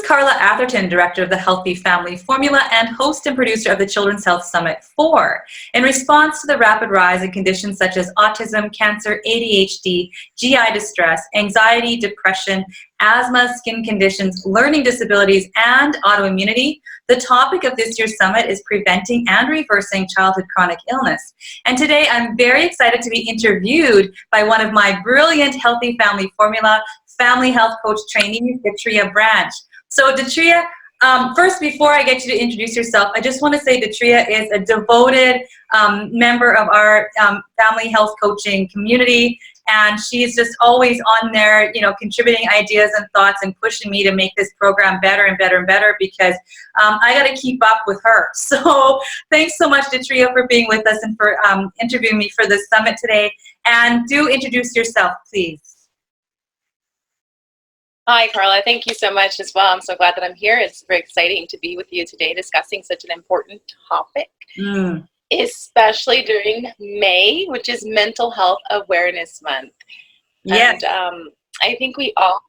Carla Atherton, Director of the Healthy Family Formula and host and producer of the Children's Health Summit 4. In response to the rapid rise in conditions such as autism, cancer, ADHD, GI distress, anxiety, depression, asthma, skin conditions, learning disabilities, and autoimmunity, the topic of this year's summit is preventing and reversing childhood chronic illness. And today I'm very excited to be interviewed by one of my brilliant Healthy Family Formula family health coach training, Detria branch. So Detria, first, before I get you to introduce yourself, I just want to say Detria is a devoted member of our family health coaching community, and she's just always on there, you know, contributing ideas and thoughts and pushing me to make this program better and better and better because I got to keep up with her. So thanks so much, Detria, for being with us and for interviewing me for this summit today. And do introduce yourself, please. Hi, Carla. Thank you so much as well. I'm so glad that I'm here. It's very exciting to be with you today discussing such an important topic, especially during May, which is Mental Health Awareness Month. Yes. And I think we all,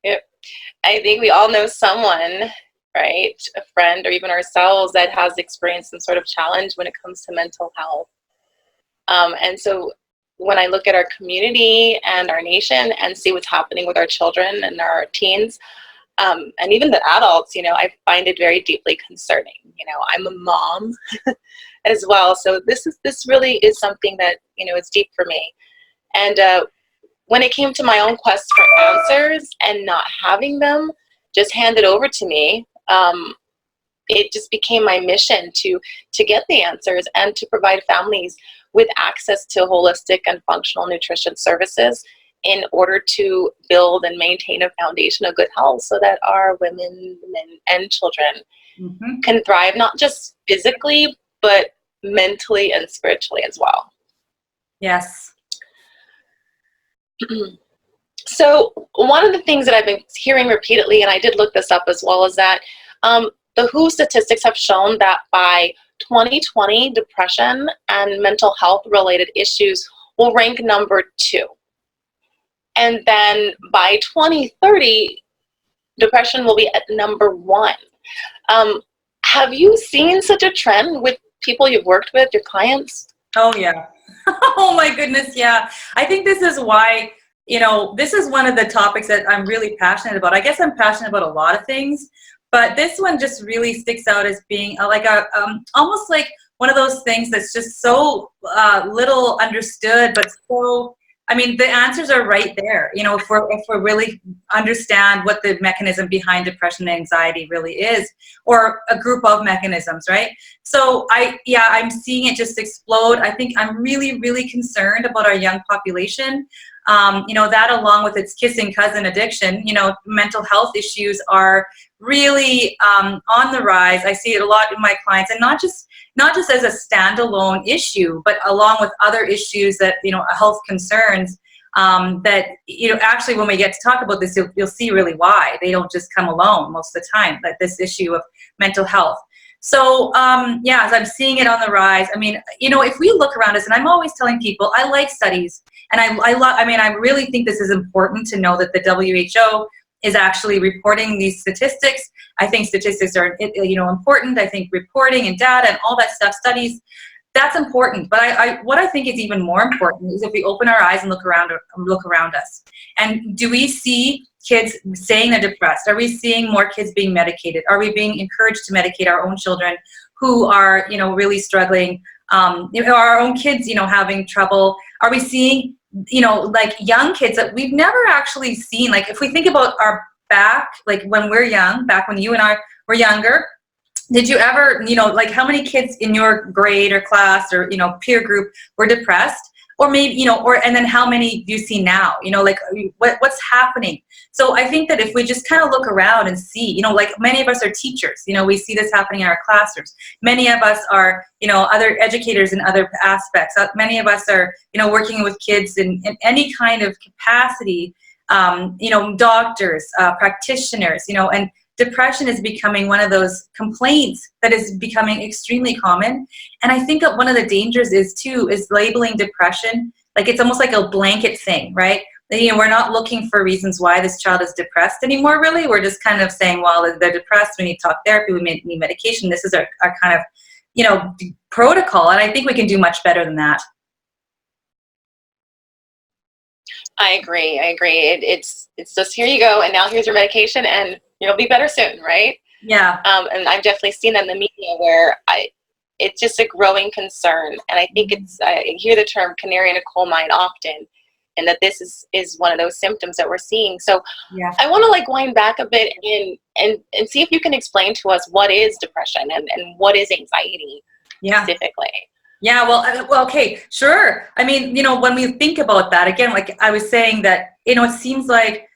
I think we all know someone, right, a friend or even ourselves that has experienced some sort of challenge when it comes to mental health. And so when I look at our community and our nation and see what's happening with our children and our teens, and even the adults, you know, I find it very deeply concerning. You know, I'm a mom as well, so this really is something that, you know, it's deep for me. And when it came to my own quest for answers and not having them just handed over to me, it just became my mission to get the answers and to provide families with access to holistic and functional nutrition services in order to build and maintain a foundation of good health so that our women, men, and children can thrive, not just physically, but mentally and spiritually as well. Yes. So one of the things that I've been hearing repeatedly, and I did look this up as well, is that the WHO statistics have shown that by 2020, depression and mental health related issues will rank number 2. And then by 2030, depression will be at number 1. Have you seen such a trend with people you've worked with, your clients? Oh, yeah. Oh, my goodness, yeah. I think this is why, you know, this is one of the topics that I'm really passionate about. I guess I'm passionate about a lot of things, but this one just really sticks out as being like almost like one of those things that's just so little understood, but so, I mean, the answers are right there. You know, if we really understand what the mechanism behind depression and anxiety really is, or a group of mechanisms, right? So I'm seeing it just explode. I think I'm really, really concerned about our young population. You know, that along with its kissing cousin addiction, you know, mental health issues are really on the rise. I see it a lot in my clients, and not just as a standalone issue, but along with other issues that, you know, health concerns that, you know, actually when we get to talk about this, you'll see really why. They don't just come alone most of the time, like this issue of mental health. So, yeah, as I'm seeing it on the rise, I mean, you know, if we look around us, and I'm always telling people, I like studies, and I really think this is important to know that the WHO is actually reporting these statistics. I think statistics are, you know, important. I think reporting and data and all that stuff, studies, that's important. But what I think is even more important is if we open our eyes and look around us. And do we see kids saying they're depressed? Are we seeing more kids being medicated? Are we being encouraged to medicate our own children who are, you know, really struggling? You know, our own kids, you know, having trouble? Are we seeing, you know, like young kids that we've never actually seen? Like if we think about our back, like when we're young, back when you and I were younger, did you ever, you know, like how many kids in your grade or class or, you know, peer group were depressed? Or maybe, you know, and then how many do you see now? You know, like what's happening? So I think that if we just kind of look around and see, you know, like many of us are teachers, you know, we see this happening in our classrooms. Many of us are, you know, other educators in other aspects. Many of us are, you know, working with kids in any kind of capacity, you know, doctors, practitioners, you know, and depression is becoming one of those complaints that is becoming extremely common. And I think that one of the dangers is labeling depression, like it's almost like a blanket thing, right? we're not looking for reasons why this child is depressed anymore, really. We're just kind of saying, well, they're depressed, we need talk therapy, we need medication. This is our kind of, protocol. And I think we can do much better than that. I agree. It's just, here you go, and now here's your medication, and you'll be better soon, right? Yeah. And I've definitely seen that in the media where it's just a growing concern, and I think I hear the term canary in a coal mine often, and that this is one of those symptoms that we're seeing. So yeah. I want to wind back a bit and see if you can explain to us what is depression and what is anxiety specifically. Yeah, well, okay, sure. I mean, when we think about that, again, like I was saying that, it seems like,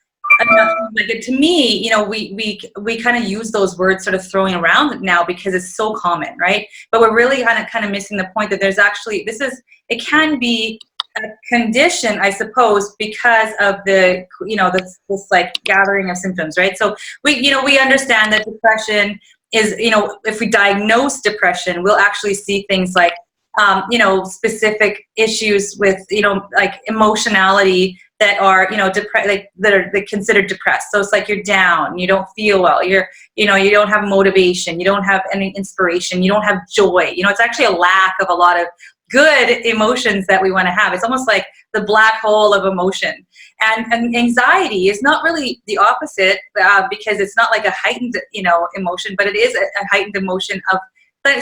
to me, we kind of use those words sort of throwing around now because it's so common, right? But we're really kind of missing the point that there's actually, it can be a condition, I suppose, because of the, this like gathering of symptoms, right? So we understand that depression is, if we diagnose depression, we'll actually see things like, specific issues with, like emotionality that are, that are considered depressed. So it's like you're down, you don't feel well, you don't have motivation, you don't have any inspiration, you don't have joy. It's actually a lack of a lot of good emotions that we want to have. It's almost like the black hole of emotion. And anxiety is not really the opposite, because it's not like a heightened, emotion, but it is a heightened emotion of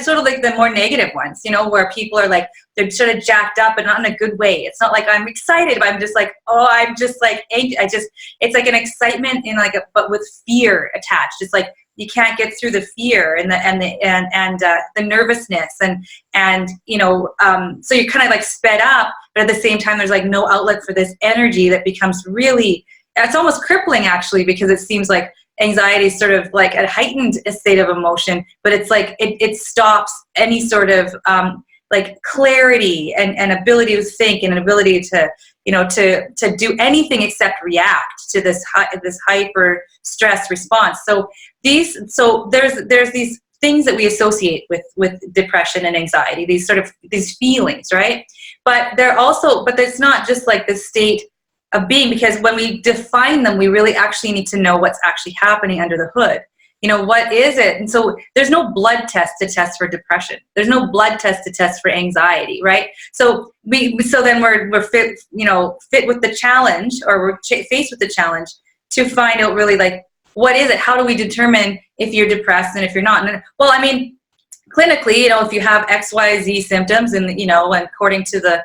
sort of like the more negative ones, where people are like, they're sort of jacked up, but not in a good way. It's not like I'm excited, but I'm just like, oh, I'm just like, it's like an excitement but with fear attached. It's like, you can't get through the fear and the nervousness and so you're kind of like sped up, but at the same time, there's like no outlet for this energy that becomes really, it's almost crippling actually, because it seems like anxiety is sort of like a heightened state of emotion, but it's like it stops any sort of like clarity and ability to think and an ability to to do anything except react to this hyper stress response. So there's these things that we associate with depression and anxiety, these feelings, right? But it's not just like the state of being, because when we define them, we really actually need to know what's actually happening under the hood. What is it? And so there's no blood test to test for depression. There's no blood test to test for anxiety, right? So then we're fit with the challenge, or we're faced with the challenge to find out really like, what is it? How do we determine if you're depressed and if you're not? And, well, I mean, clinically, if you have XYZ symptoms, and and according to the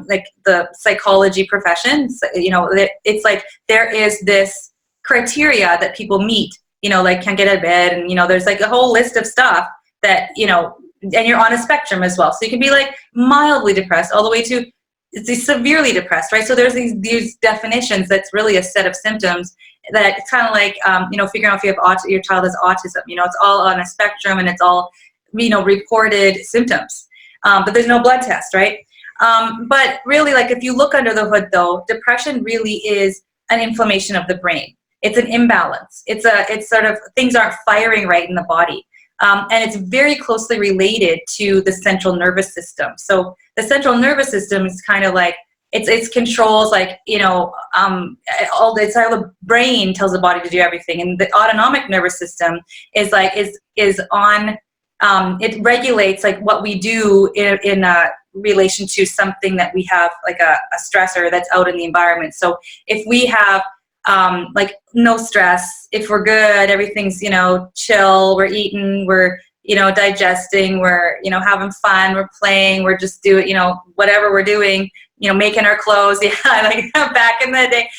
like the psychology professions, it's like there is this criteria that people meet. Like can't get out of bed, and there's like a whole list of stuff that and you're on a spectrum as well. So you can be like mildly depressed all the way to severely depressed, right? So there's these definitions. That's really a set of symptoms that it's kind of like figuring out if you have your child has autism. It's all on a spectrum, and it's all reported symptoms, but there's no blood test, right? But really, like if you look under the hood, though, depression really is an inflammation of the brain. It's an imbalance. It's sort of things aren't firing right in the body, and it's very closely related to the central nervous system. So the central nervous system is kind of like it's controls like all the brain tells the body to do everything, and the autonomic nervous system is on. It regulates like what we do in relation to something that we have, like a stressor that's out in the environment. So if we have like no stress, if we're good, everything's chill, we're eating, we're digesting, we're having fun, we're playing, we're just doing whatever we're doing, making our clothes, like back in the day,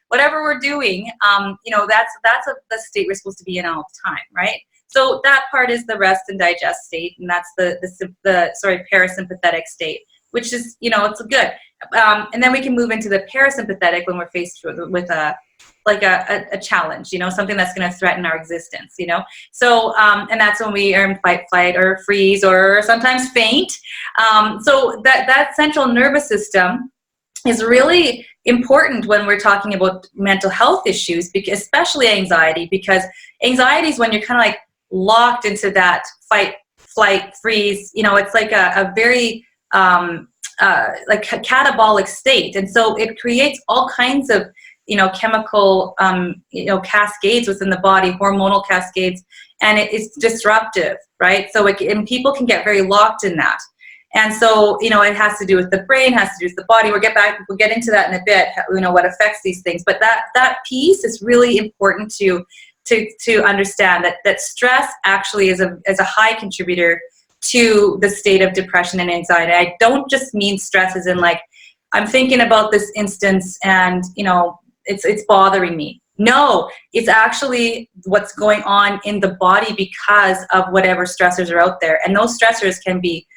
whatever we're doing, that's the state we're supposed to be in all the time, right? So that part is the rest and digest state, and that's the parasympathetic state, which is it's good. And then we can move into the parasympathetic when we're faced with a challenge, something that's going to threaten our existence, So and that's when we are in fight, flight, or freeze, or sometimes faint. So that central nervous system is really important when we're talking about mental health issues, because especially anxiety, because anxiety is when you're kind of like locked into that fight, flight, freeze. It's like a very like a catabolic state. And so it creates all kinds of, chemical, cascades within the body, hormonal cascades, and it's disruptive, right? So and people can get very locked in that. And so, it has to do with the brain, has to do with the body. We'll get into that in a bit, what affects these things. But that piece is really important to understand that stress actually is a high contributor to the state of depression and anxiety. I don't just mean stress as in like, I'm thinking about this instance and, it's bothering me. No, it's actually what's going on in the body because of whatever stressors are out there. And those stressors can be,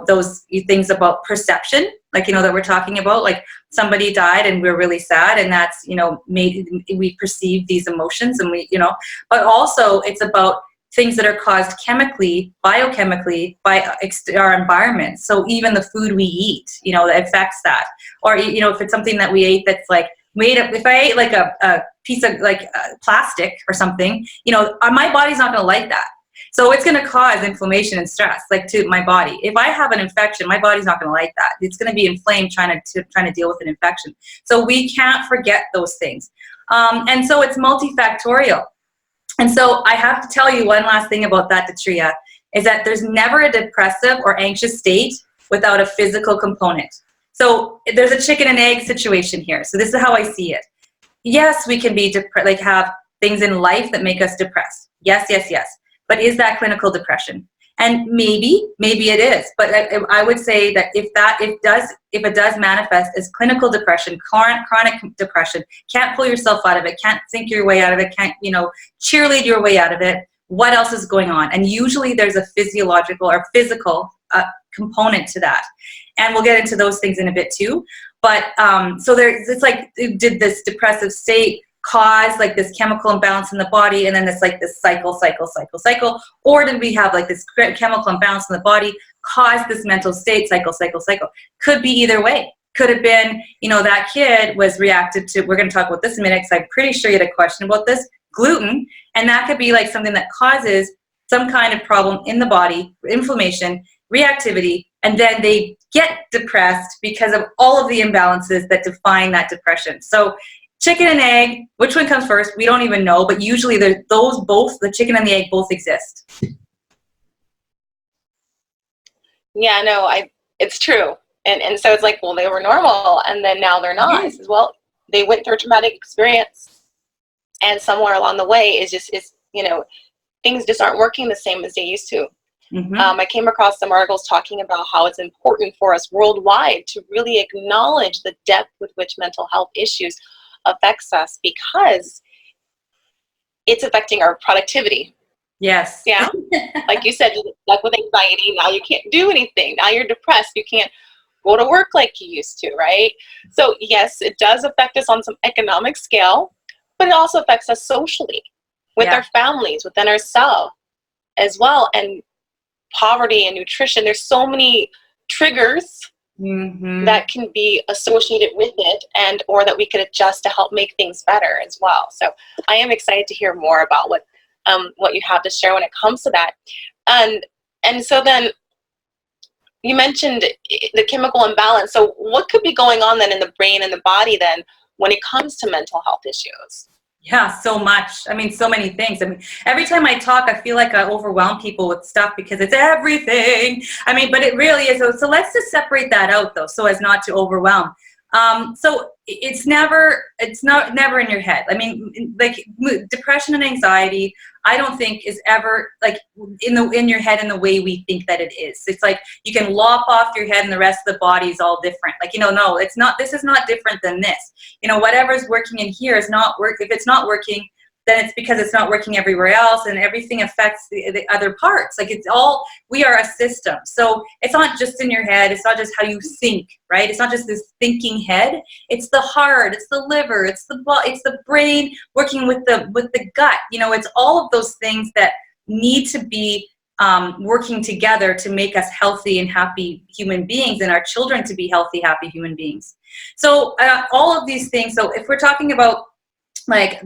those things about perception, like, that we're talking about, like somebody died and we're really sad, and that's, we perceive these emotions, and but also it's about things that are caused chemically, biochemically by our environment. So even the food we eat, that affects that. Or, if it's something that we ate that's like made up, if I ate like a piece of like plastic or something, my body's not going to like that. So it's going to cause inflammation and stress, like to my body. If I have an infection, my body's not going to like that. It's going to be inflamed trying to deal with an infection. So we can't forget those things. And so it's multifactorial. And so I have to tell you one last thing about that, Detria, is that there's never a depressive or anxious state without a physical component. So there's a chicken and egg situation here. So this is how I see it. Yes, we can be have things in life that make us depressed. Yes, yes, yes. But is that clinical depression? And maybe it is. But I would say that if it does manifest as clinical depression, chronic depression, can't pull yourself out of it, can't think your way out of it, can't cheerlead your way out of it, what else is going on? And usually there's a physiological or physical component to that. And we'll get into those things in a bit too. But so it's like, did this depressive state cause like this chemical imbalance in the body, and then it's like this cycle, or did we have like this chemical imbalance in the body cause this mental state, cycle? Could be either way. Could have been, that kid was reacted to, we're going to talk about this in a minute because I'm pretty sure you had a question about this, gluten, and that could be like something that causes some kind of problem in the body, inflammation, reactivity, and then they get depressed because of all of the imbalances that define that depression. So chicken and egg, which one comes first? We don't even know, but usually the chicken and the egg both exist. Yeah, no, it's true. And so it's like, well, they were normal and then now they're not. I says, well, they went through a traumatic experience, and somewhere along the way things just aren't working the same as they used to. Mm-hmm. I came across some articles talking about how it's important for us worldwide to really acknowledge the depth with which mental health issues affects us, because it's affecting our productivity. Yes. Yeah. Like you said, like with anxiety, now you can't do anything. Now you're depressed. You can't go to work like you used to, right? So yes, it does affect us on some economic scale, but it also affects us socially, with our families, within ourselves as well. And poverty and nutrition, there's so many triggers that can be associated with it, and or that we could adjust to help make things better as well. So I am excited to hear more about what you have to share when it comes to that. And so then you mentioned the chemical imbalance. So what could be going on then in the brain and the body then when it comes to mental health issues? Yeah, so much. I mean, so many things. I mean, every time I talk, I feel like I overwhelm people with stuff because it's everything. I mean, but it really is. So let's just separate that out though, so as not to overwhelm. So it's never in your head. I mean, like depression and anxiety, I don't think is ever like in your head in the way we think that it is. It's like you can lop off your head and the rest of the body is all different. Like, no, it's not, this is not different than this. Whatever's working in here is not work. If it's not working, then it's because it's not working everywhere else, and everything affects the other parts. Like we are a system. So it's not just in your head. It's not just how you think, right? It's not just this thinking head. It's the heart, it's the liver, it's the brain working with the gut. It's all of those things that need to be working together to make us healthy and happy human beings, and our children to be healthy, happy human beings. So all of these things. So if we're talking about like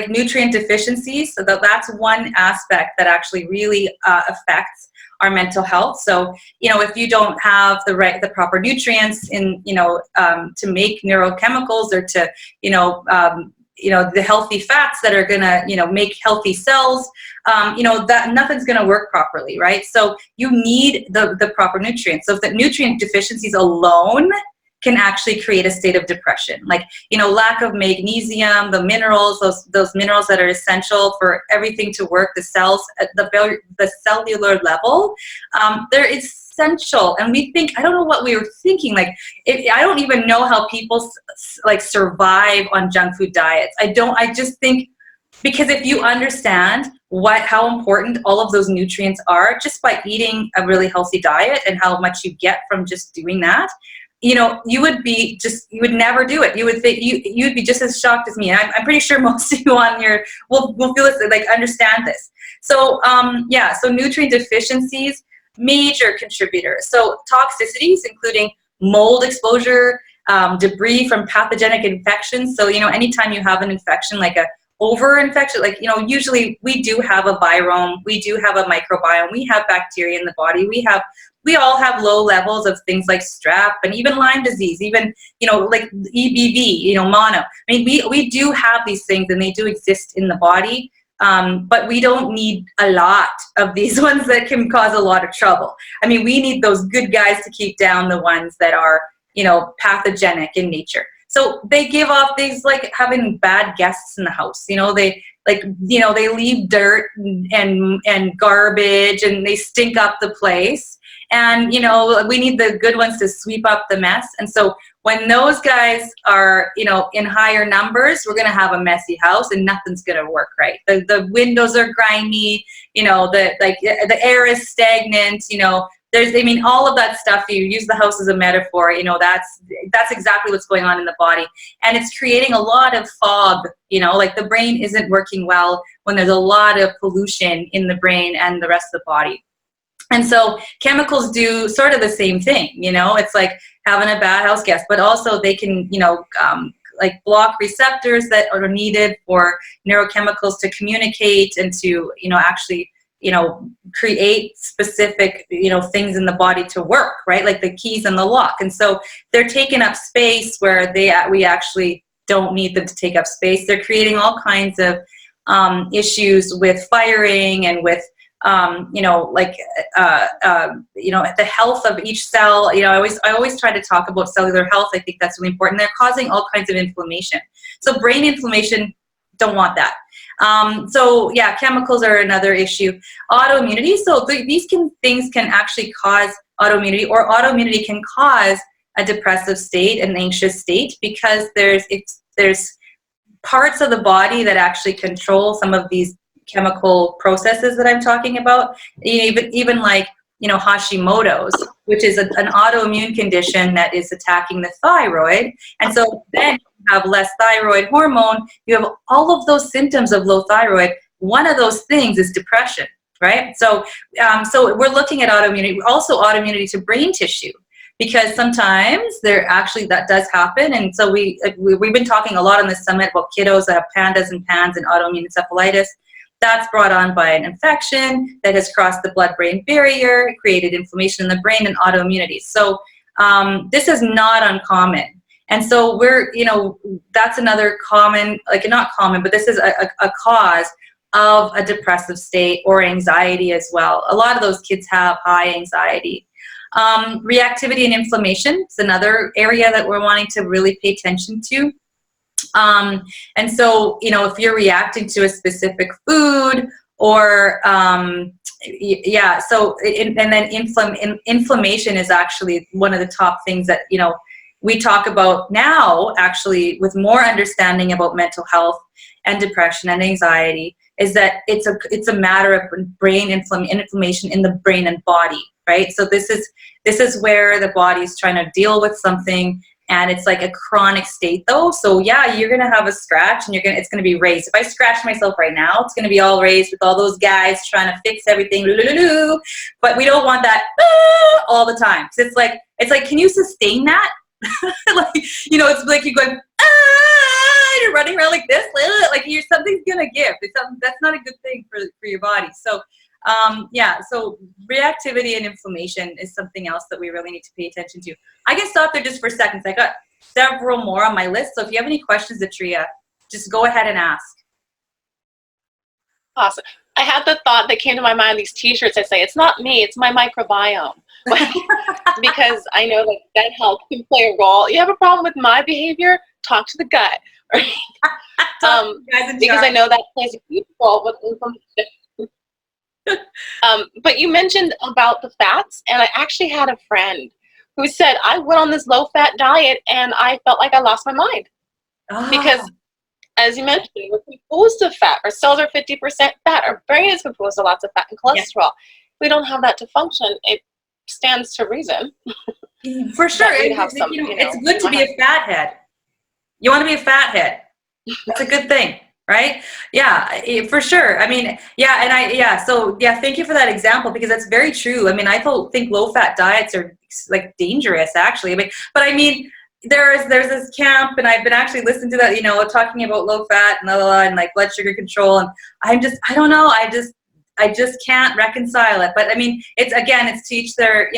nutrient deficiencies, so that's one aspect that actually really affects our mental health. So, if you don't have the proper nutrients in, to make neurochemicals, or to, the healthy fats that are gonna, make healthy cells, that nothing's gonna work properly, right? So you need the proper nutrients. So if the nutrient deficiencies alone can actually create a state of depression, like, lack of magnesium, the minerals, those minerals that are essential for everything to work, the cells at the cellular level, they're essential. And we think, I don't know what we were thinking, like, I don't even know how people like survive on junk food diets. I just think, because if you understand how important all of those nutrients are just by eating a really healthy diet, and how much you get from just doing that, you would never do it. You would think you'd be just as shocked as me. And I'm pretty sure most of you on here will feel this, like, understand this. So so nutrient deficiencies, major contributors. So toxicities, including mold exposure, debris from pathogenic infections. So, anytime you have an infection, like a over-infection, like, usually we do have a virome, we do have a microbiome, we have bacteria in the body, we all have low levels of things like strep and even Lyme disease, even, like EBV, mono. I mean, we do have these things, and they do exist in the body, but we don't need a lot of these ones that can cause a lot of trouble. I mean, we need those good guys to keep down the ones that are, pathogenic in nature. So they give off these, like, having bad guests in the house. They leave dirt and garbage, and they stink up the place. And, we need the good ones to sweep up the mess. And so when those guys are, in higher numbers, we're going to have a messy house, and nothing's going to work right. The windows are grimy, the air is stagnant, all of that stuff. You use the house as a metaphor, that's exactly what's going on in the body. And it's creating a lot of fog, like the brain isn't working well when there's a lot of pollution in the brain and the rest of the body. And so chemicals do sort of the same thing, it's like having a bad house guest, but also they can, like block receptors that are needed for neurochemicals to communicate and to, actually, create specific, things in the body to work, right? Like the keys and the lock. And so they're taking up space where we actually don't need them to take up space. They're creating all kinds of issues with firing and with, the health of each cell. I always try to talk about cellular health. I think that's really important. They're causing all kinds of inflammation. So brain inflammation, don't want that. Chemicals are another issue. Autoimmunity. So these things can actually cause autoimmunity, or autoimmunity can cause a depressive state, an anxious state, because there's parts of the body that actually control some of these chemical processes that I'm talking about. Even like, Hashimoto's, which is an autoimmune condition that is attacking the thyroid. And so then you have less thyroid hormone, you have all of those symptoms of low thyroid. One of those things is depression, right? So we're looking at autoimmunity, also autoimmunity to brain tissue, because sometimes that does happen. And so we've been talking a lot on this summit about kiddos that have PANDAS and PANS and autoimmune encephalitis. That's brought on by an infection that has crossed the blood-brain barrier, created inflammation in the brain, and autoimmunity. So this is not uncommon. And so that's another common, like not common, but this is a cause of a depressive state or anxiety as well. A lot of those kids have high anxiety. Reactivity and inflammation is another area that we're wanting to really pay attention to. And so, if you're reacting to a specific food or, and then inflammation is actually one of the top things that, we talk about now, actually, with more understanding about mental health and depression and anxiety, is that it's a matter of brain inflammation in the brain and body, right? So this is where the body is trying to deal with something. And it's like a chronic state though. So yeah, you're going to have a scratch and it's going to be raised. If I scratch myself right now, it's going to be all raised with all those guys trying to fix everything. But we don't want that all the time. So it's like, can you sustain that? It's like you're going, you're running around like this, like something's going to give. That's not a good thing for your body. So Yeah, so reactivity and inflammation is something else that we really need to pay attention to. I can stop there just for seconds. I got several more on my list. So if you have any questions, Detria, just go ahead and ask. Awesome. I had the thought that came to my mind, these t-shirts that say, it's not me, it's my microbiome. Because I know that gut health can play a role. You have a problem with my behavior? Talk to the gut. Right? Because I know that plays a huge role with inflammation. But you mentioned about the fats, and I actually had a friend who said, I went on this low-fat diet, and I felt like I lost my mind. Because as you mentioned, we're composed of fat. Our cells are 50% fat. Our brain is composed of lots of fat and cholesterol. Yeah. If we don't have that to function, it stands to reason. For sure. It's good to be a fathead. You want to be a fathead. That's a good thing, right? Yeah, for sure. I mean, so thank you for that example, because that's very true. I mean, I think low-fat diets are like dangerous, actually. But I mean, there's this camp, and I've been actually listening to that, talking about low fat and and like blood sugar control, and I don't know, I just can't reconcile it. But I mean, it's to each their,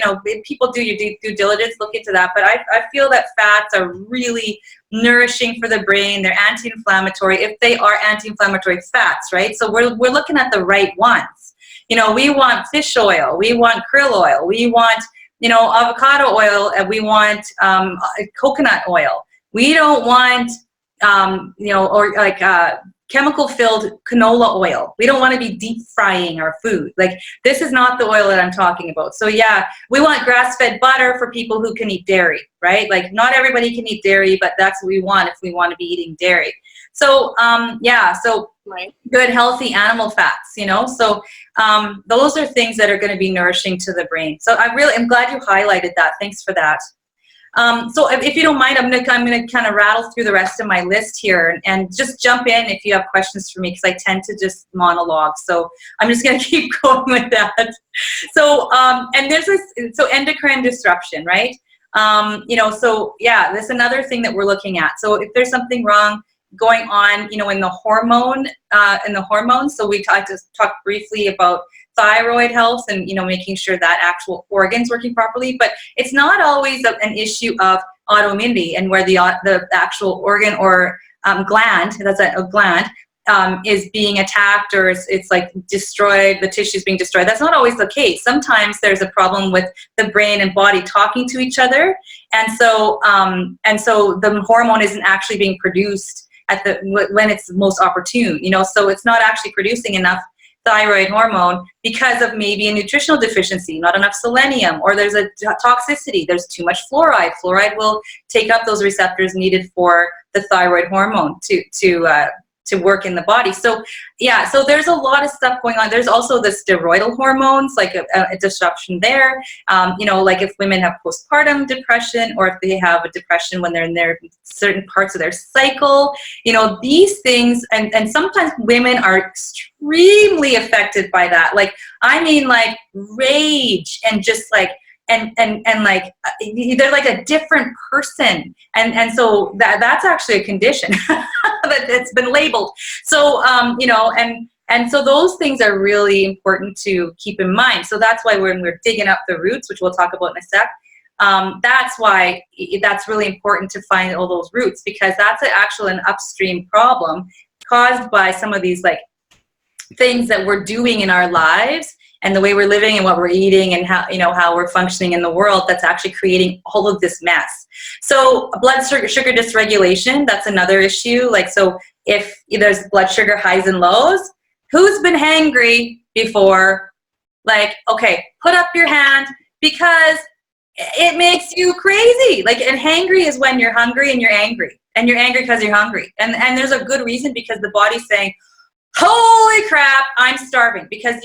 people do your due diligence, look into that. But I feel that fats are really nourishing for the brain. They're anti-inflammatory if they are anti-inflammatory fats, right? So we're looking at the right ones. We want fish oil, we want krill oil, we want avocado oil, and we want coconut oil. We don't want, chemical-filled canola oil. We don't want to be deep frying our food. Like, this is not the oil that I'm talking about. So yeah, we want grass-fed butter for people who can eat dairy, right? Like, not everybody can eat dairy, but that's what we want if we want to be eating dairy. So right. Good healthy animal fats, So those are things that are going to be nourishing to the brain. So I'm glad you highlighted that. Thanks for that. So if you don't mind, I'm gonna kind of rattle through the rest of my list here, and just jump in if you have questions for me, because I tend to just monologue. So I'm just gonna keep going with that. So and there's so endocrine disruption, right? So yeah, that's another thing that we're looking at. So if there's something wrong going on, in the hormones. So we talked briefly about thyroid health and, making sure that actual organ's working properly, but it's not always an issue of autoimmunity, and where the actual organ or gland, that's a gland, is being attacked, or it's like destroyed, the tissue's being destroyed. That's not always the case. Sometimes there's a problem with the brain and body talking to each other, and so the hormone isn't actually being produced when it's most opportune, so it's not actually producing enough thyroid hormone because of maybe a nutritional deficiency, not enough selenium, or there's a toxicity, there's too much fluoride. Fluoride will take up those receptors needed for the thyroid hormone to work in the body. So yeah, so there's a lot of stuff going on. There's also the steroidal hormones, like a disruption there. Like if women have postpartum depression, or if they have a depression when they're in their certain parts of their cycle, these things, and sometimes women are extremely affected by that. Like, I mean, like rage and just like, and like they're like a different person, and so that's actually a condition that's been labeled. So and so those things are really important to keep in mind. So that's why when we're digging up the roots, which we'll talk about in a sec, that's why that's really important to find all those roots, because that's actually an upstream problem caused by some of these like things that we're doing in our lives, and the way we're living and what we're eating, and how we're functioning in the world, that's actually creating all of this mess. So blood sugar dysregulation, that's another issue. Like, so if there's blood sugar highs and lows, who's been hangry before? Like, okay, put up your hand, because it makes you crazy. Like, and hangry is when you're hungry and you're angry, and you're angry because you're hungry. And there's a good reason, because the body's saying, holy crap, I'm starving. Because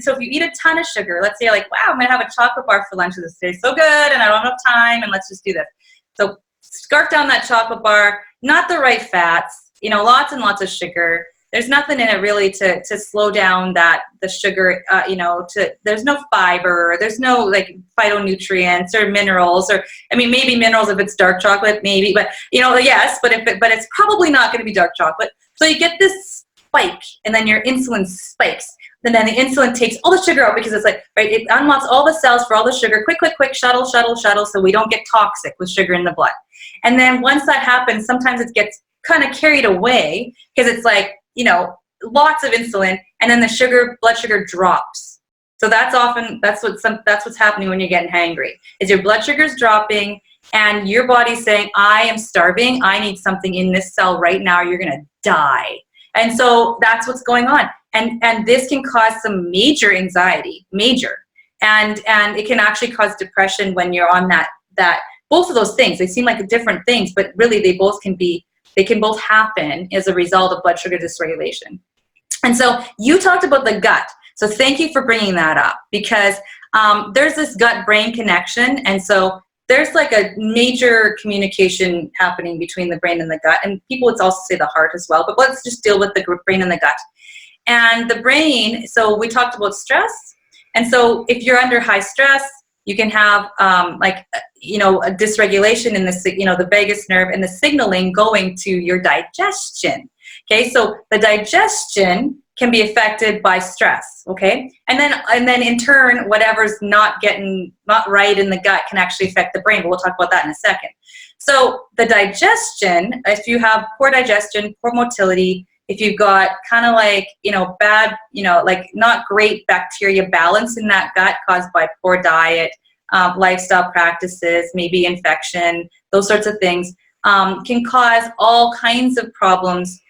so if you eat a ton of sugar, let's say you're like, wow, I'm gonna have a chocolate bar for lunch this day, so good, and I don't have time, and let's just do this. So scarf down that chocolate bar, not the right fats, lots and lots of sugar. There's nothing in it really to slow down the sugar, there's no fiber, there's no like phytonutrients or minerals, or, I mean, maybe minerals if it's dark chocolate, maybe, but yes, but it's probably not going to be dark chocolate. So you get this spike, and then your insulin spikes. And then the insulin takes all the sugar out because it's like, right, it unlocks all the cells for all the sugar, quick, shuttle, so we don't get toxic with sugar in the blood. And then once that happens, sometimes it gets kind of carried away because it's like, lots of insulin, and then the blood sugar drops. So that's what's happening when you're getting hangry, is your blood sugar is dropping and your body's saying, I am starving, I need something in this cell right now, you're gonna die. And so that's what's going on. And this can cause some major anxiety, and it can actually cause depression when you're on that both of those things. They seem like different things, but really they can both happen as a result of blood sugar dysregulation. And so you talked about the gut. So thank you for bringing that up, because there's this gut-brain connection. And so there's like a major communication happening between the brain and the gut. And people would also say the heart as well, but let's just deal with the brain and the gut. And the brain, so we talked about stress. And so if you're under high stress, you can have a dysregulation in the vagus nerve and the signaling going to your digestion. Okay, so the digestion can be affected by stress. Okay, and then in turn, whatever's not right in the gut can actually affect the brain. But we'll talk about that in a second. So the digestion, if you have poor digestion, poor motility, if you've got kind of like, bad, like not great bacteria balance in that gut caused by poor diet, lifestyle practices, maybe infection, those sorts of things, can cause all kinds of problems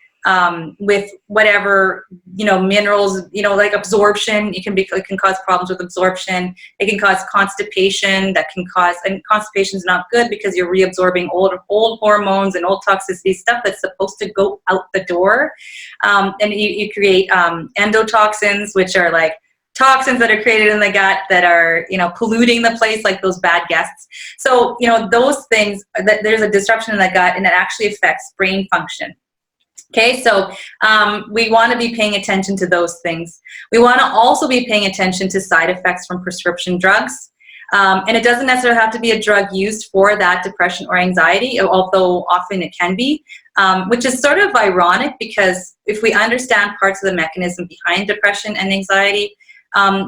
with whatever, minerals, like absorption. It can cause problems with absorption. It can cause constipation and constipation is not good because you're reabsorbing old hormones and old toxicity stuff that's supposed to go out the door. And you create endotoxins, which are like toxins that are created in the gut that are, polluting the place, like those bad guests. So, those things, there's a disruption in the gut, and it actually affects brain function. Okay, so we want to be paying attention to those things. We want to also be paying attention to side effects from prescription drugs. And it doesn't necessarily have to be a drug used for that depression or anxiety, although often it can be, which is sort of ironic, because if we understand parts of the mechanism behind depression and anxiety,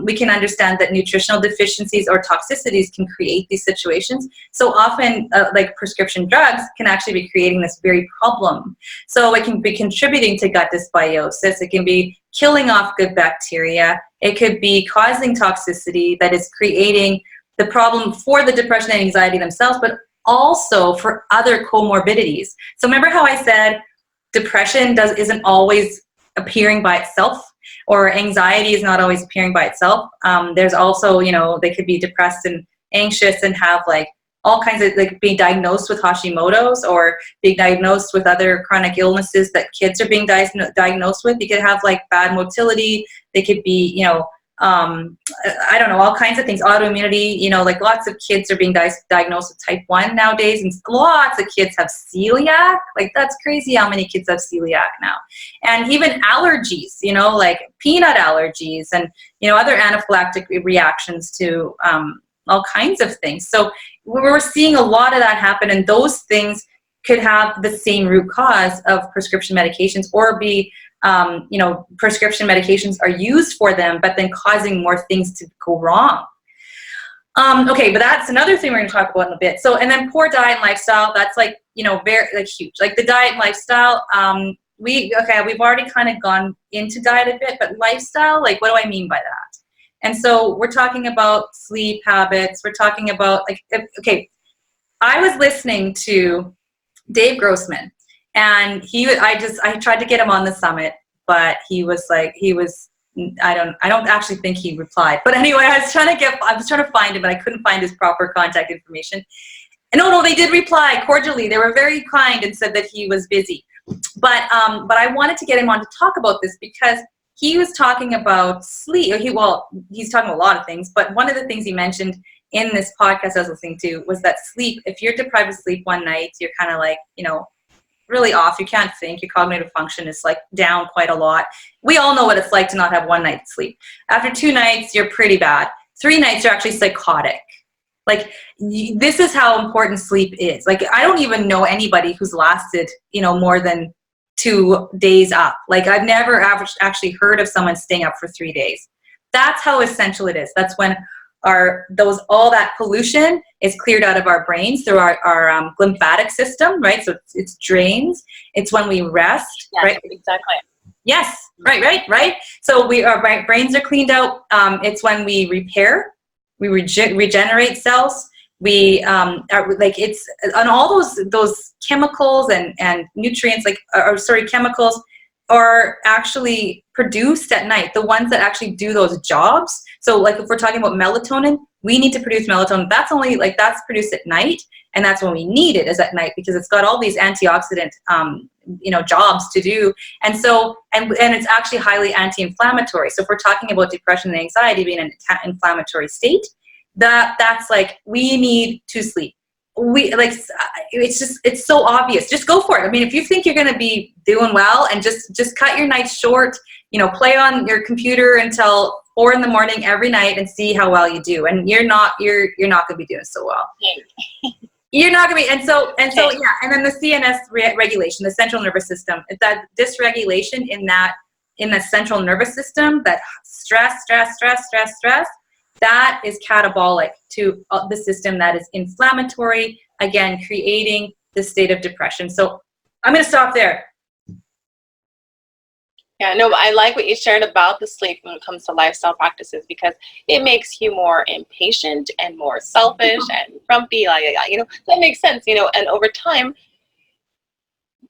we can understand that nutritional deficiencies or toxicities can create these situations. So often, like prescription drugs can actually be creating this very problem. So it can be contributing to gut dysbiosis. It can be killing off good bacteria. It could be causing toxicity that is creating the problem for the depression and anxiety themselves, but also for other comorbidities. So remember how I said depression isn't always appearing by itself, or anxiety is not always appearing by itself. There's also, they could be depressed and anxious and have like all kinds of, like being diagnosed with Hashimoto's or being diagnosed with other chronic illnesses that kids are being diagnosed with. You could have like bad motility. They could be, I don't know, all kinds of things, autoimmunity, like lots of kids are being diagnosed with type 1 nowadays, and lots of kids have celiac. Like that's crazy how many kids have celiac now. And even allergies, like peanut allergies and, other anaphylactic reactions to all kinds of things. So we're seeing a lot of that happen, and those things could have the same root cause of prescription medications, or be prescription medications are used for them, but then causing more things to go wrong. Okay, but that's another thing we're going to talk about in a bit. So, and then poor diet and lifestyle, that's like, very like huge. Like the diet and lifestyle, we've already kind of gone into diet a bit, but lifestyle, like what do I mean by that? And so we're talking about sleep habits. We're talking about I was listening to Dave Grossman, and I tried to get him on the summit, but I don't actually think he replied. But anyway, I was trying to find him, but I couldn't find his proper contact information. And no, they did reply cordially. They were very kind and said that he was busy. But I wanted to get him on to talk about this, because he was talking about sleep. He's talking about a lot of things, but one of the things he mentioned in this podcast I was listening to was that sleep, if you're deprived of sleep one night, you're kind of like, really off. You can't think. Your cognitive function is like down quite a lot. We all know what it's like to not have one night's sleep. After 2 nights, you're pretty bad. 3 nights, you're actually psychotic. Like, this is how important sleep is. Like, I don't even know anybody who's lasted, more than 2 days up. Like I've never actually heard of someone staying up for 3 days. That's how essential it is. That's when all that pollution is cleared out of our brains through our lymphatic system, right? So it's drains. It's when we rest, yes, right? Exactly. Yes, right. So our brains are cleaned out. It's when we repair, we regenerate cells. We are like it's on all those chemicals and nutrients, chemicals are actually produced at night. The ones that actually do those jobs. So like if we're talking about melatonin, we need to produce melatonin. That's produced at night, and that's when we need it, is at night, because it's got all these antioxidant jobs to do. And so and it's actually highly anti-inflammatory. So if we're talking about depression and anxiety being an inflammatory state, that's like we need to sleep. It's so obvious. Just go for it. I mean, if you think you're going to be doing well, and just cut your nights short, play on your computer until 4 a.m. every night and see how well you do. And you're not going to be doing so well. You're not going to be. And so yeah. And then the CNS regulation, the central nervous system, that dysregulation in the central nervous system, that stress, that is catabolic to the system that is inflammatory, again, creating the state of depression. So I'm going to stop there. Yeah, no, I like what you shared about the sleep when it comes to lifestyle practices, because it makes you more impatient and more selfish and grumpy. That makes sense, and over time,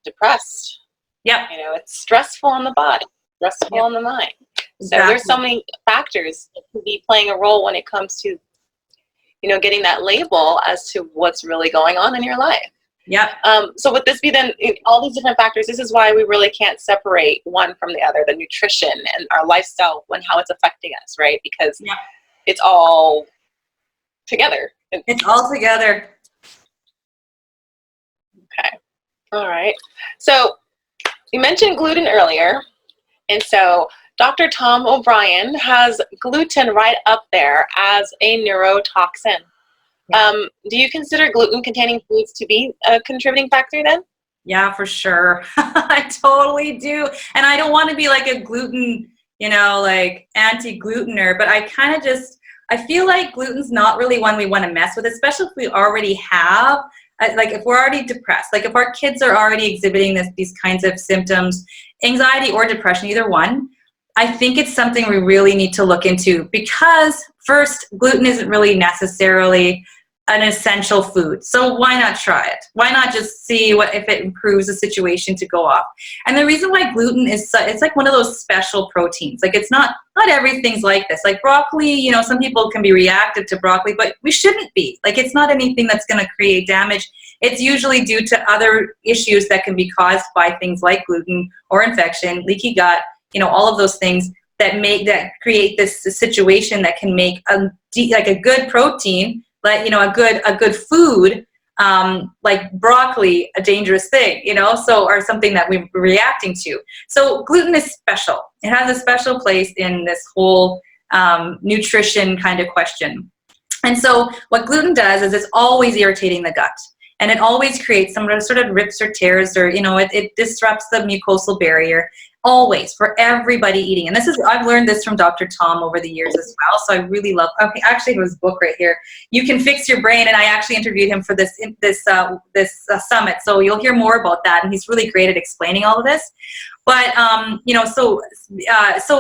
depressed. Yeah. It's stressful on the body, stressful on the mind. So there's so many factors that can be playing a role when it comes to, getting that label as to what's really going on in your life. Yeah. So would this be then all these different factors? This is why we really can't separate one from the other, the nutrition and our lifestyle and how it's affecting us, right? Because it's all together. It's all together. Okay. All right. So you mentioned gluten earlier. And so Dr. Tom O'Brien has gluten right up there as a neurotoxin. Do you consider gluten-containing foods to be a contributing factor then? Yeah, for sure. I totally do. And I don't want to be like a gluten, anti-glutener, but I feel like gluten's not really one we want to mess with, especially if we already have, if we're already depressed, like if our kids are already exhibiting these kinds of symptoms, anxiety or depression, either one. I think it's something we really need to look into, because first, gluten isn't really necessarily an essential food. So why not try it? Why not just see if it improves the situation to go off? And the reason why gluten it's like one of those special proteins. Like it's not everything's like this. Like broccoli, some people can be reactive to broccoli, but we shouldn't be. Like it's not anything that's going to create damage. It's usually due to other issues that can be caused by things like gluten or infection, leaky gut, all of those things that create this situation that can make a good protein, like a good food, like broccoli, a dangerous thing, or something that we're reacting to. So gluten is special. It has a special place in this whole nutrition kind of question. And so what gluten does is it's always irritating the gut. And it always creates some sort of rips or tears, or it disrupts the mucosal barrier. Always, for everybody eating. And I've learned this from Dr. Tom over the years as well. So I really love, actually his book right here, You Can Fix Your Brain. And I actually interviewed him for this summit. So you'll hear more about that. And he's really great at explaining all of this. But, so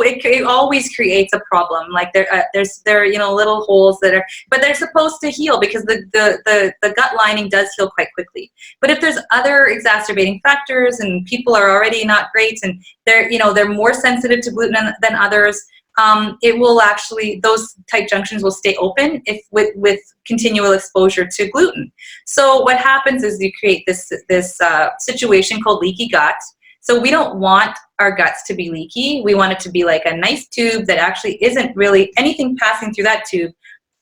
it always creates a problem. Like there's little holes but they're supposed to heal, because the gut lining does heal quite quickly. But if there's other exacerbating factors and people are already not great and they're more sensitive to gluten than others, it will actually, those tight junctions will stay open with continual exposure to gluten. So what happens is you create this situation called leaky gut. So we don't want our guts to be leaky. We want it to be like a nice tube that actually isn't really anything passing through that tube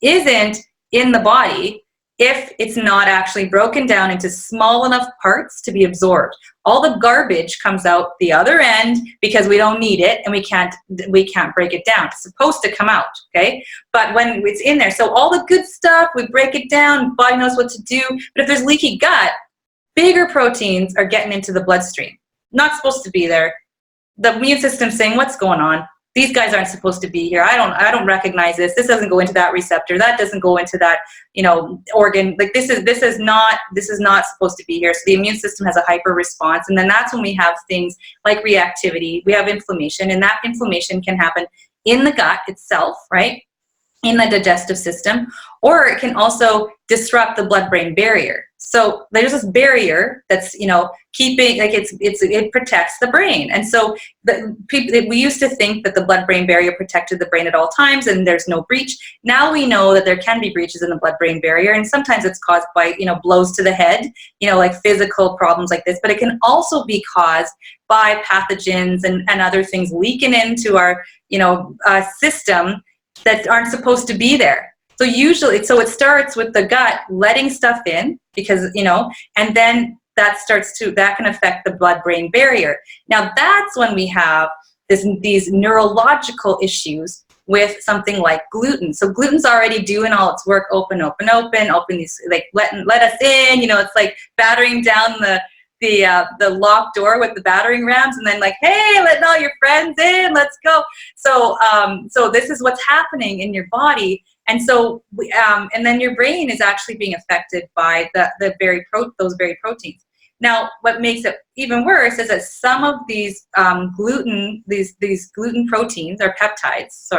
isn't in the body if it's not actually broken down into small enough parts to be absorbed. All the garbage comes out the other end because we don't need it and we can't break it down. It's supposed to come out, okay? But when it's in there, so all the good stuff, we break it down, body knows what to do. But if there's leaky gut, bigger proteins are getting into the bloodstream. not supposed to be there. The immune system saying, what's going on? These guys aren't supposed to be here. I don't recognize this. This doesn't go into that receptor. That doesn't go into that, organ. Like this is not supposed to be here. So the immune system has a hyper response. And then that's when we have things like reactivity. We have inflammation, and that inflammation can happen in the gut itself, right? In the digestive system, or it can also disrupt the blood-brain barrier. So there's this barrier that's, keeping, like it protects the brain. And so we used to think that the blood-brain barrier protected the brain at all times and there's no breach. Now we know that there can be breaches in the blood-brain barrier, and sometimes it's caused by, blows to the head, like physical problems like this, but it can also be caused by pathogens and other things leaking into our, system that aren't supposed to be there. So it starts with the gut letting stuff in because, and then that can affect the blood-brain barrier. Now that's when we have these neurological issues with something like gluten. So gluten's already doing all its work, open these, like let us in, it's like battering down the locked door with the battering rams, and then like, hey, letting all your friends in, let's go. So this is what's happening in your body, and so and then your brain is actually being affected by those very proteins. Now, what makes it even worse is that some of these gluten proteins or peptides,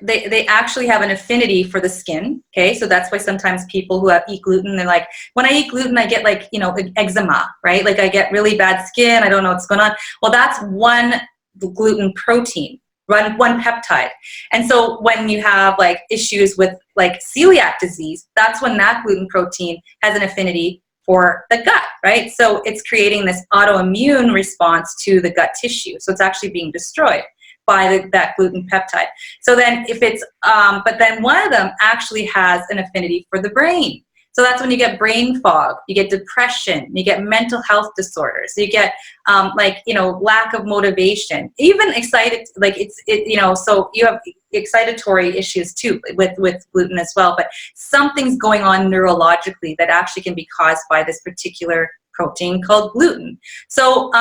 they actually have an affinity for the skin. Okay, so that's why sometimes people who eat gluten, they're like, when I eat gluten, I get like, eczema, right? Like I get really bad skin. I don't know what's going on. Well, that's one gluten protein, one peptide. And so when you have like issues with like celiac disease, that's when that gluten protein has an affinity for the gut, right? So it's creating this autoimmune response to the gut tissue. So it's actually being destroyed by that gluten peptide. So then but then one of them actually has an affinity for the brain. So that's when you get brain fog, you get depression, you get mental health disorders, you get lack of motivation, even excited, so you have excitatory issues too with gluten as well. But something's going on neurologically that actually can be caused by this particular protein called gluten. So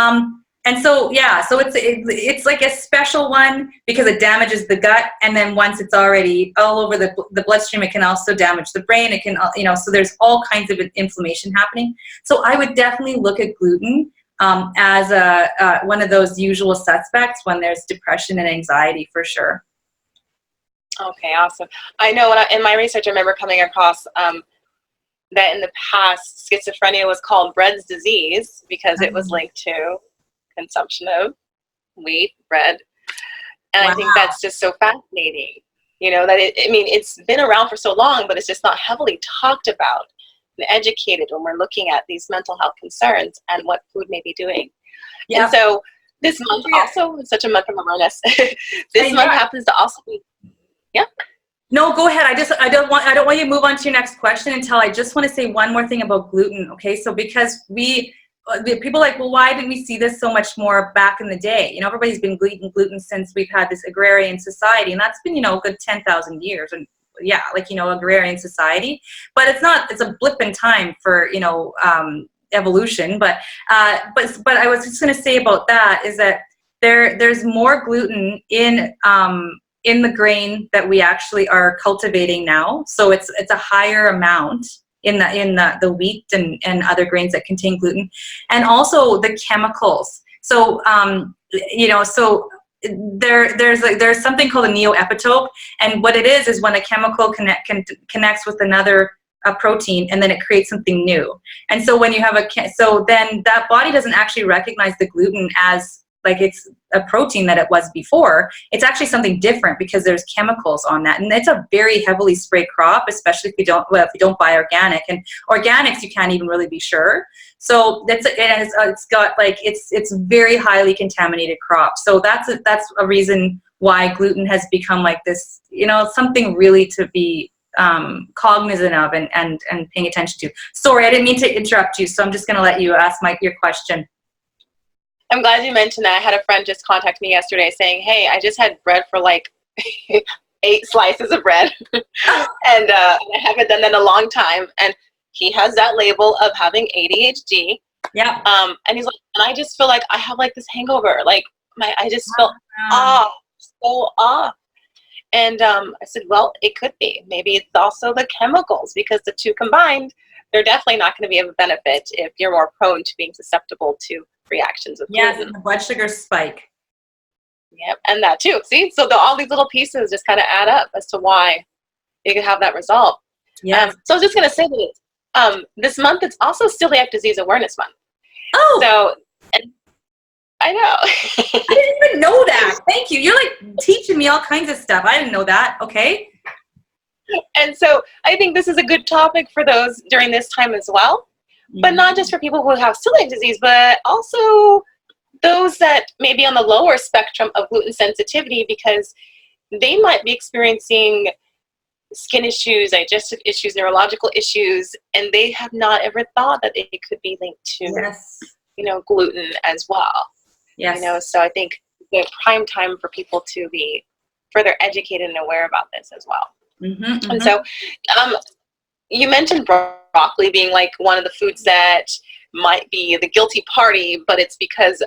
so it's like a special one because it damages the gut, and then once it's already all over the bloodstream, it can also damage the brain. It can, so there's all kinds of inflammation happening. So I would definitely look at gluten as one of those usual suspects when there's depression and anxiety, for sure. Okay, awesome. I know in my research, I remember coming across that in the past, schizophrenia was called Bread's disease because it was linked to consumption of wheat bread, and wow. I think that's just so fascinating, that it's been around for so long, but it's just not heavily talked about and educated when we're looking at these mental health concerns and what food may be doing. Yeah. And so this month also is such a month of awareness. This month happens to also be No, go ahead. I don't want you to move on to your next question until I just want to say one more thing about gluten. Okay, so because people are like, well, why didn't we see this so much more back in the day? Everybody's been eating gluten since we've had this agrarian society, and that's been, a good 10,000 years. And yeah, agrarian society, but it's a blip in time for, evolution. But I was just going to say about that is that there's more gluten in the grain that we actually are cultivating now. So it's a higher amount in the wheat and other grains that contain gluten, and also the chemicals. So so there's something called a neoepitope, and what it is when a chemical connects with another protein, and then it creates something new. And so when you have then that body doesn't actually recognize the gluten as like it's a protein that it was before. It's actually something different because there's chemicals on that, and it's a very heavily sprayed crop, especially if you don't buy organic. And organics, you can't even really be sure. So it's very highly contaminated crop. So that's a reason why gluten has become like this, something really to be cognizant of and paying attention to. Sorry, I didn't mean to interrupt you, so I'm just going to let you ask your question. I'm glad you mentioned that. I had a friend just contact me yesterday saying, hey, I just had bread for like 8 slices of bread and I haven't done that in a long time. And he has that label of having ADHD Yeah. And he's like, and I just feel like I have like this hangover. Like I just felt off, so off. And I said, well, it could be. Maybe it's also the chemicals, because the two combined, they're definitely not going to be of benefit if you're more prone to being susceptible to reactions with gluten. Yes, the blood sugar spike. Yep, and that too. See, so all these little pieces just kind of add up as to why you could have that result. Yes. So I was just going to say that this month, it's also Celiac Disease Awareness Month. Oh, So, and I know. I didn't even know that. Thank you. You're like teaching me all kinds of stuff. I didn't know that. Okay. And so I think this is a good topic for those during this time as well, but not just for people who have celiac disease, but also those that may be on the lower spectrum of gluten sensitivity, because they might be experiencing skin issues, digestive issues, neurological issues, and they have not ever thought that it could be linked to, Yes. Gluten as well. Yes. So I think the prime time for people to be further educated and aware about this as well. Mm-hmm. And so you mentioned broccoli being like one of the foods that might be the guilty party, but it's because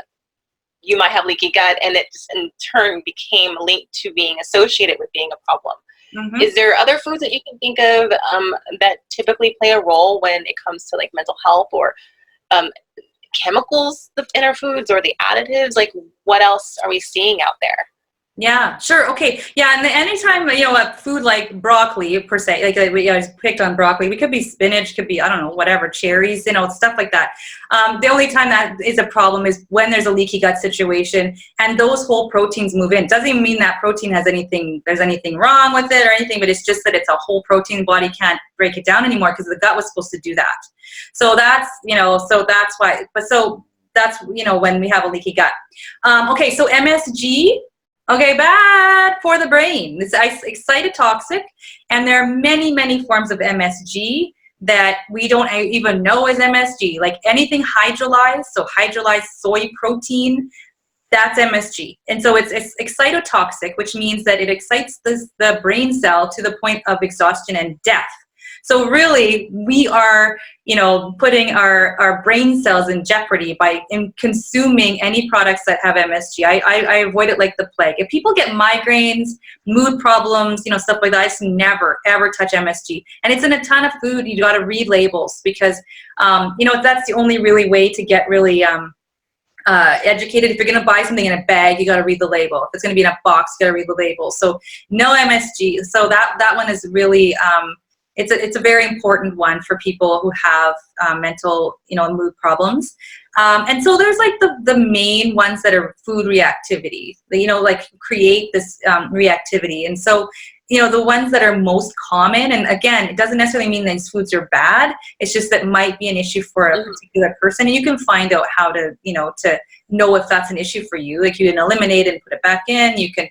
you might have leaky gut, and it just in turn became linked to being associated with being a problem. Mm-hmm. Is there other foods that you can think of that typically play a role when it comes to like mental health, or chemicals in our foods, or the additives? Like, what else are we seeing out there? Yeah, sure. Okay. Yeah. And anytime, a food like broccoli per se, like we picked on broccoli, we could be spinach, could be, I don't know, whatever, cherries, stuff like that. The only time that is a problem is when there's a leaky gut situation and those whole proteins move in. Doesn't even mean that protein there's anything wrong with it or anything, but it's just that it's a whole protein. The body can't break it down anymore because the gut was supposed to do that. So that's, so that's why, that's, when we have a leaky gut. Okay. So MSG. Okay, bad for the brain. It's excitotoxic, and there are many, many forms of MSG that we don't even know is MSG. Like anything hydrolyzed, so hydrolyzed soy protein, that's MSG. And so it's excitotoxic, which means that it excites the brain cell to the point of exhaustion and death. So really, we are, putting our brain cells in jeopardy by consuming any products that have MSG. I avoid it like the plague. If people get migraines, mood problems, stuff like that, I just never, ever touch MSG. And it's in a ton of food. You got to read labels because, that's the only really way to get really educated. If you're going to buy something in a bag, you got to read the label. If it's going to be in a box, you got to read the label. So no MSG. So that one is really... It's a very important one for people who have mental, mood problems. And so there's like the main ones that are food reactivity, like create this reactivity. And so, the ones that are most common, and again, it doesn't necessarily mean these foods are bad. It's just that might be an issue for a particular person. And you can find out how to, to know if that's an issue for you. Like you can eliminate it and put it back in. You can,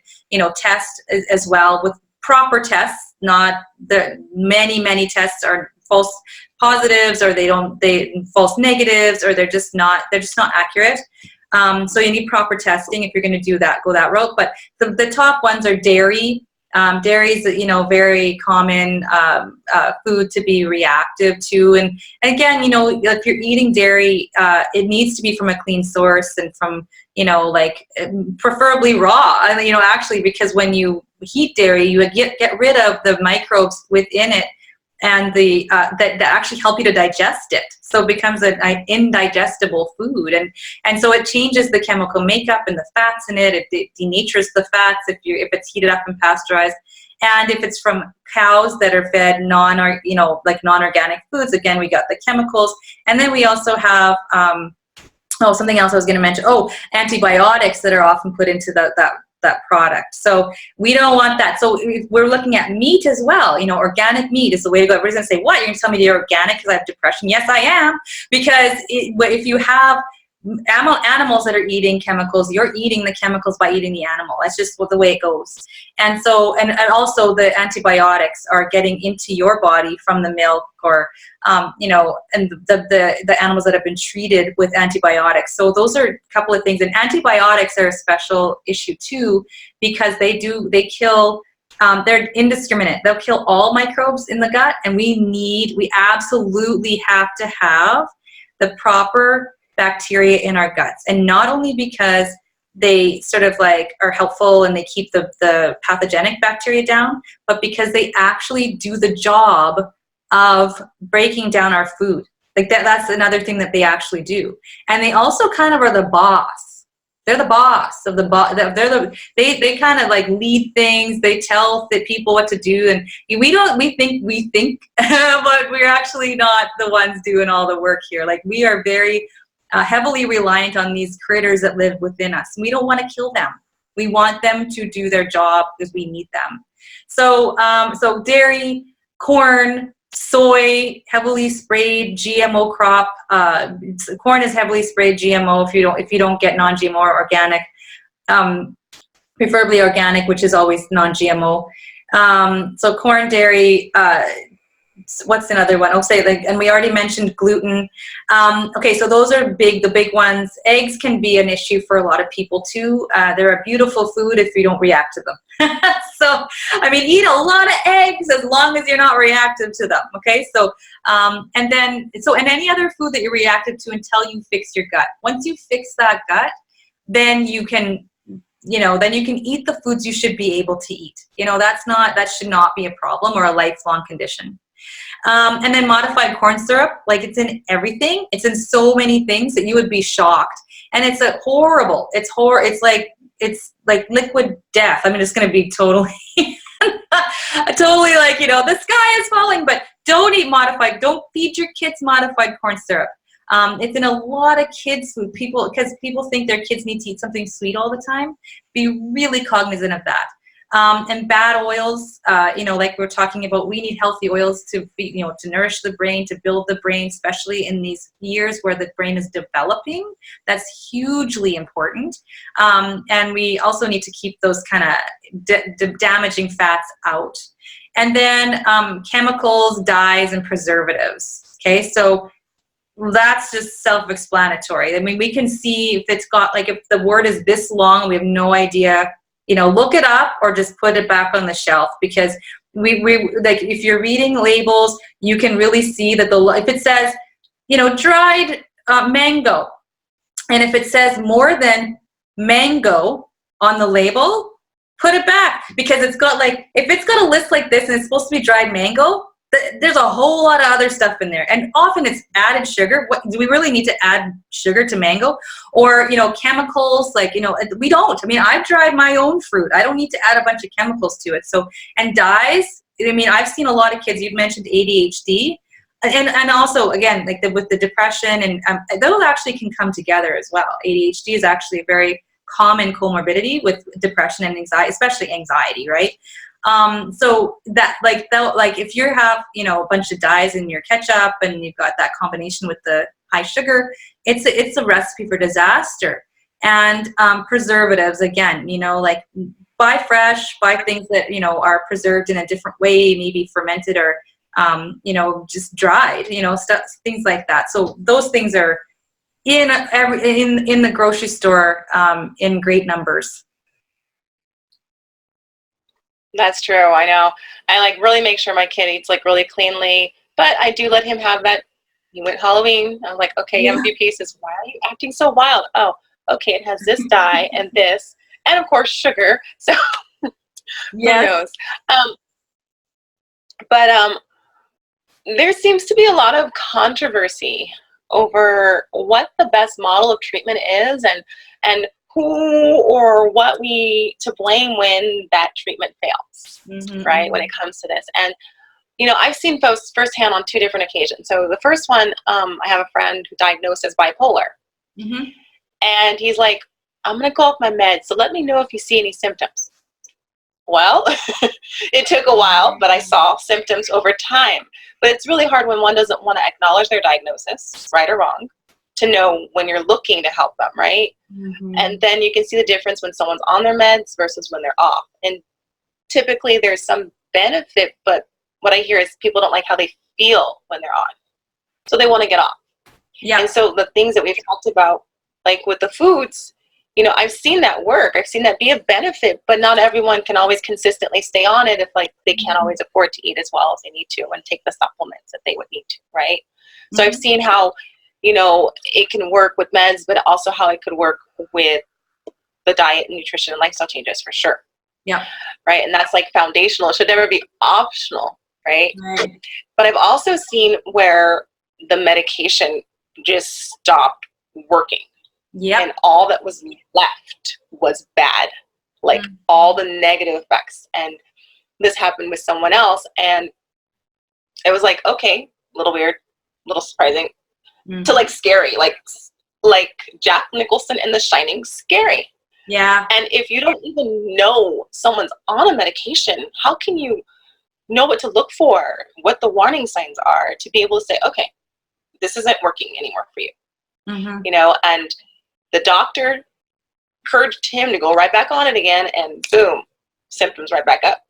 test as well with proper tests. Not the many tests are false positives, or they false negatives, or they're just not accurate. So you need proper testing if you're going to do that, go that route. But the top ones are dairy. Dairy is, very common food to be reactive to. And again, if you're eating dairy, it needs to be from a clean source and from, preferably raw. Actually, because when you heat dairy, you get rid of the microbes within it, and that actually help you to digest it. So it becomes an indigestible food, and so it changes the chemical makeup and the fats in it. It denatures the fats if it's heated up and pasteurized. And if it's from cows that are fed non-organic foods, again, we got the chemicals. And then we also have something else I was going to mention. Antibiotics that are often put into that product. So we don't want that. So we're looking at meat as well. Organic meat is the way to go. Everybody's going to say, what? You're going to tell me you're organic because I have depression? Yes, I am. Because if you have animals that are eating chemicals, you're eating the chemicals by eating the animal. That's just the way it goes. And so, and also the antibiotics are getting into your body from the milk, or, and the animals that have been treated with antibiotics. So those are a couple of things. And antibiotics are a special issue too, because they kill, they're indiscriminate. They'll kill all microbes in the gut. And we absolutely have to have the proper bacteria in our guts. And not only because they sort of like are helpful and they keep the pathogenic bacteria down, but because they actually do the job of breaking down our food. Like that's another thing that they actually do. And they also kind of are the boss. They're the boss of the they kind of like lead things. They tell the people what to do, and we think but we're actually not the ones doing all the work here. Like we are very heavily reliant on these critters that live within us. We don't want to kill them. We want them to do their job because we need them. So so dairy, corn, soy, heavily sprayed GMO crop. Corn is heavily sprayed GMO if you don't get non-GMO or organic, preferably organic, which is always non-GMO. So corn, dairy. What's another one? I'll say like, and we already mentioned gluten. Okay, so those are the big ones. Eggs can be an issue for a lot of people too. They're a beautiful food if you don't react to them. So, I mean, eat a lot of eggs as long as you're not reactive to them. Okay, so and any other food that you're reactive to until you fix your gut. Once you fix that gut, then you can eat the foods you should be able to eat. That should not be a problem or a lifelong condition. And then modified corn syrup, like it's in everything. It's in so many things that you would be shocked. And it's horrible. It's like liquid death. I'm just going to be totally, totally like, the sky is falling, but don't don't feed your kids modified corn syrup. It's in a lot of kids' food, because people think their kids need to eat something sweet all the time. Be really cognizant of that. And bad oils, like we're talking about, we need healthy oils to nourish the brain, to build the brain, especially in these years where the brain is developing. That's hugely important. And we also need to keep those kind of damaging fats out. And then chemicals, dyes, and preservatives. Okay, so that's just self-explanatory. I mean, we can see if it's got, like, if the word is this long, we have no idea. Look it up or just put it back on the shelf, because we like, if you're reading labels, you can really see that if it says, dried mango, and if it says more than mango on the label, put it back, because it's got, like, if it's got a list like this and it's supposed to be dried mango, there's a whole lot of other stuff in there, and often it's added sugar. Do we really need to add sugar to mango? Or chemicals, like, we don't. I mean, I've dried my own fruit. I don't need to add a bunch of chemicals to it. So, and dyes, I mean, I've seen a lot of kids, you've mentioned ADHD, and also, again, like with the depression, and those actually can come together as well. ADHD is actually a very common comorbidity with depression and anxiety, especially anxiety, right? So if you have, a bunch of dyes in your ketchup and you've got that combination with the high sugar, it's a recipe for disaster. And preservatives, again, like, buy fresh, buy things that, are preserved in a different way, maybe fermented or, just dried, stuff, things like that. So those things are in the grocery store in great numbers. That's true. I know. I really make sure my kid eats really cleanly, but I do let him have that. He went Halloween. I'm like, okay, you have a few pieces. Why are you acting so wild? Oh, okay, it has this dye and this, and of course sugar. So yes. Who knows? But there seems to be a lot of controversy over what the best model of treatment is, and who or what we to blame when that treatment fails, right? When it comes to this. And, I've seen folks firsthand on two different occasions. So the first one, I have a friend who diagnosed as bipolar. And he's like, I'm going to go off my meds, so let me know if you see any symptoms. Well, it took a while, but I saw symptoms over time. But it's really hard when one doesn't want to acknowledge their diagnosis, right or wrong, to know when you're looking to help them, right? And then you can see the difference when someone's on their meds versus when they're off. And typically there's some benefit, but what I hear is people don't like how they feel when they're on. So they want to get off. Yeah. And so the things that we've talked about, like with the foods, I've seen that work. I've seen that be a benefit, but not everyone can always consistently stay on it if, like, they can't always afford to eat as well as they need to and take the supplements that they would need to, right? So I've seen how, you know, it can work with meds, but also how it could work with the diet and nutrition and lifestyle changes for sure. Yeah. Right. And that's like foundational. It should never be optional. Right. Right. But I've also seen where the medication just stopped working. Yeah. And all that was left was bad, like all the negative effects. And this happened with someone else. And it was like, okay, a little weird, a little surprising, to like scary, like Jack Nicholson in The Shining, scary. Yeah. And if you don't even know someone's on a medication, how can you know what to look for, what the warning signs are, to be able to say, okay, this isn't working anymore for you. You know, and the doctor encouraged him to go right back on it again, and boom, symptoms right back up.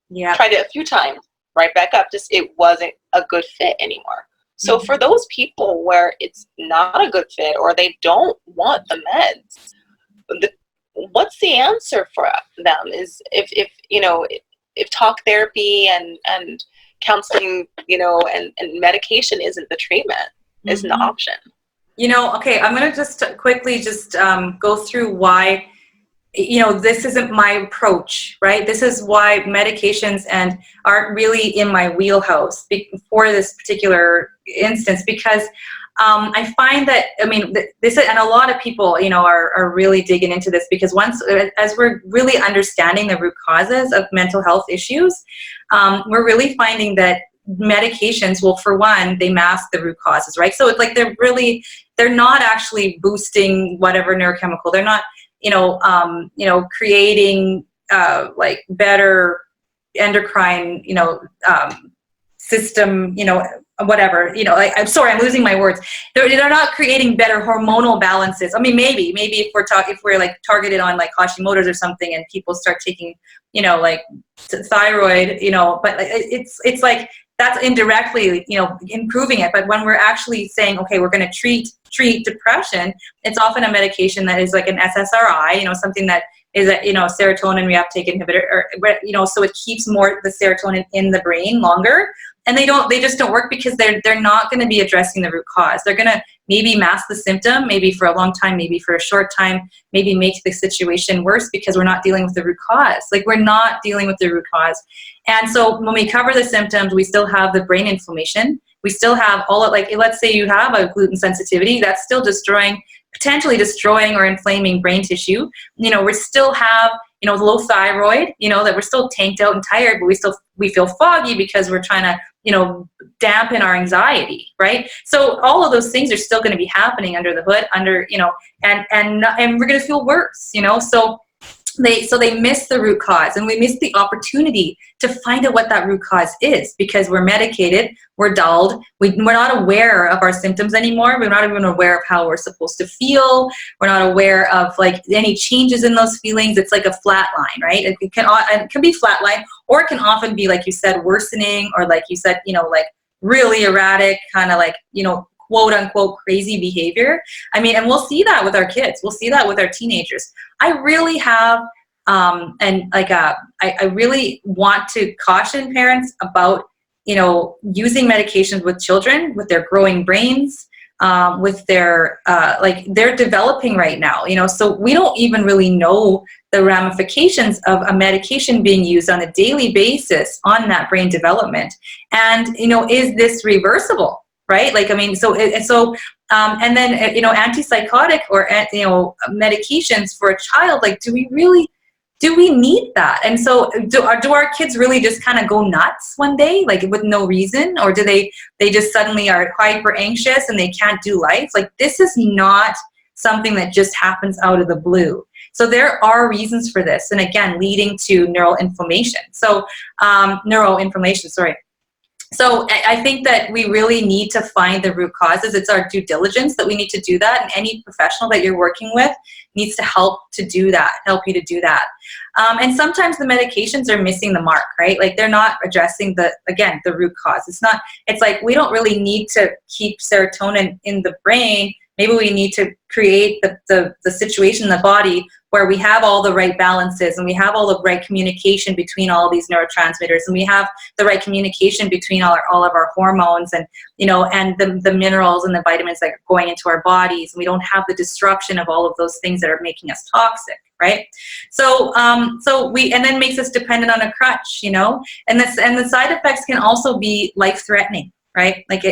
Yeah. Tried it a few times, right back up. Just it wasn't a good fit anymore. So for those people where it's not a good fit or they don't want the meds, what's the answer for them is if you know, if talk therapy and counseling, you know, and medication isn't the treatment, isn't the option. You know, okay, I'm going to just quickly just go through why, you know, this isn't my approach, right? This is why medications aren't really in my wheelhouse for this particular instance, because I find that, I mean, this, and a lot of people, you know, are really digging into this, because as we're really understanding the root causes of mental health issues, we're really finding that medications, well, for one, they mask the root causes, right? So it's like they're not actually boosting whatever neurochemical. They're not, creating like better endocrine, system, whatever, I'm sorry, I'm losing my words. They're not creating better hormonal balances. I mean, maybe if we're like targeted on like Hashimoto's or something, and people start taking, like thyroid, but it's like that's indirectly, improving it. But when we're actually saying, okay, we're going to treat depression, it's often a medication that is like an SSRI, something that is a, serotonin reuptake inhibitor, or, so it keeps more the serotonin in the brain longer. And they just don't work because they're not going to be addressing the root cause. They're going to maybe mask the symptom, maybe for a long time, maybe for a short time, maybe make the situation worse because we're not dealing with the root cause. Like, we're not dealing with the root cause. And so when we cover the symptoms, we still have the brain inflammation. We still have let's say you have a gluten sensitivity, that's still potentially destroying or inflaming brain tissue. We still have, low thyroid, that we're still tanked out and tired, but we feel foggy because we're trying to, dampen our anxiety, right? So all of those things are still going to be happening under the hood, and we're going to feel worse, so they miss the root cause, and we miss the opportunity to find out what that root cause is, because we're medicated, we're dulled, we're not aware of our symptoms anymore. We're not even aware of how we're supposed to feel. We're not aware of like any changes in those feelings. It's like a flat line, right? It can be flat line, or it can often be, like you said, worsening, or like you said, like really erratic, kind of like, quote unquote crazy behavior. I mean, and we'll see that with our kids. We'll see that with our teenagers. I really have, I really want to caution parents about, using medications with children, with their growing brains, with their, they're developing right now, so we don't even really know the ramifications of a medication being used on a daily basis on that brain development. And, is this reversible? Right? Like, I mean, and then, antipsychotic or, medications for a child, like, do we need that? And so do our kids really just kind of go nuts one day, like with no reason? Or do they just suddenly are hyper anxious and they can't do life? Like, this is not something that just happens out of the blue. So there are reasons for this. And again, leading to neuroinflammation. So So I think that we really need to find the root causes. It's our due diligence that we need to do that. And any professional that you're working with needs to help you to do that. And sometimes the medications are missing the mark, right? Like, they're not addressing the root cause. It's like, we don't really need to keep serotonin in the brain maybe we need to create the situation in the body where we have all the right balances, and we have all the right communication between all these neurotransmitters, and we have the right communication between all of our hormones, and and the minerals and the vitamins that are going into our bodies, and we don't have the disruption of all of those things that are making us toxic, right? So and then makes us dependent on a crutch, and the side effects can also be life-threatening, right? Like,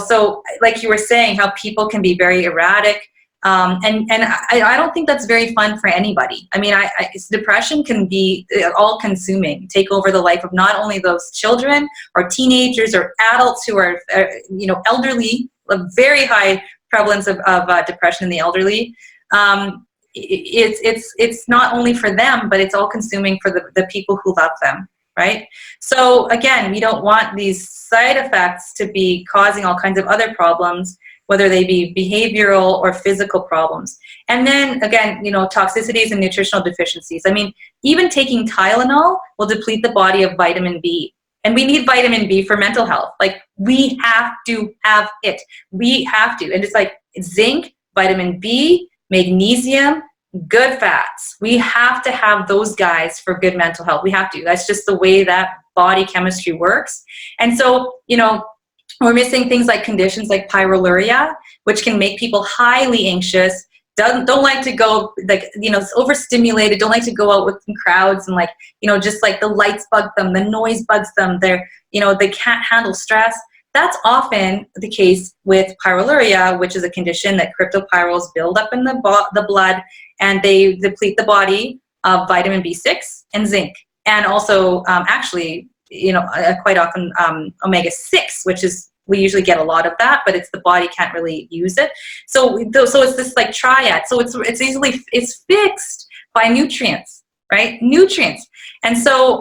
so like you were saying, how people can be very erratic. And I don't think that's very fun for anybody. I mean, depression can be all-consuming, take over the life of not only those children or teenagers or adults who are, elderly, a very high prevalence of depression in the elderly. It's not only for them, but it's all-consuming for the people who love them, right? So again, we don't want these side effects to be causing all kinds of other problems, whether they be behavioral or physical problems. And then again, toxicities and nutritional deficiencies. I mean, even taking Tylenol will deplete the body of vitamin B. And we need vitamin B for mental health. Like, we have to have it. We have to. And it's like zinc, vitamin B, magnesium, good fats. We have to have those guys for good mental health. We have to. That's just the way that body chemistry works. And so, we're missing things like conditions like pyroluria, which can make people highly anxious, don't like to go, overstimulated, don't like to go out with crowds, and just like the lights bug them, the noise bugs them, they can't handle stress. That's often the case with pyroluria, which is a condition that cryptopyrroles build up in the blood, and they deplete the body of vitamin B6 and zinc, and also quite often omega-6, which is, we usually get a lot of that, but the body can't really use it. So it's this like triad. So it's fixed by nutrients, right? Nutrients. And so,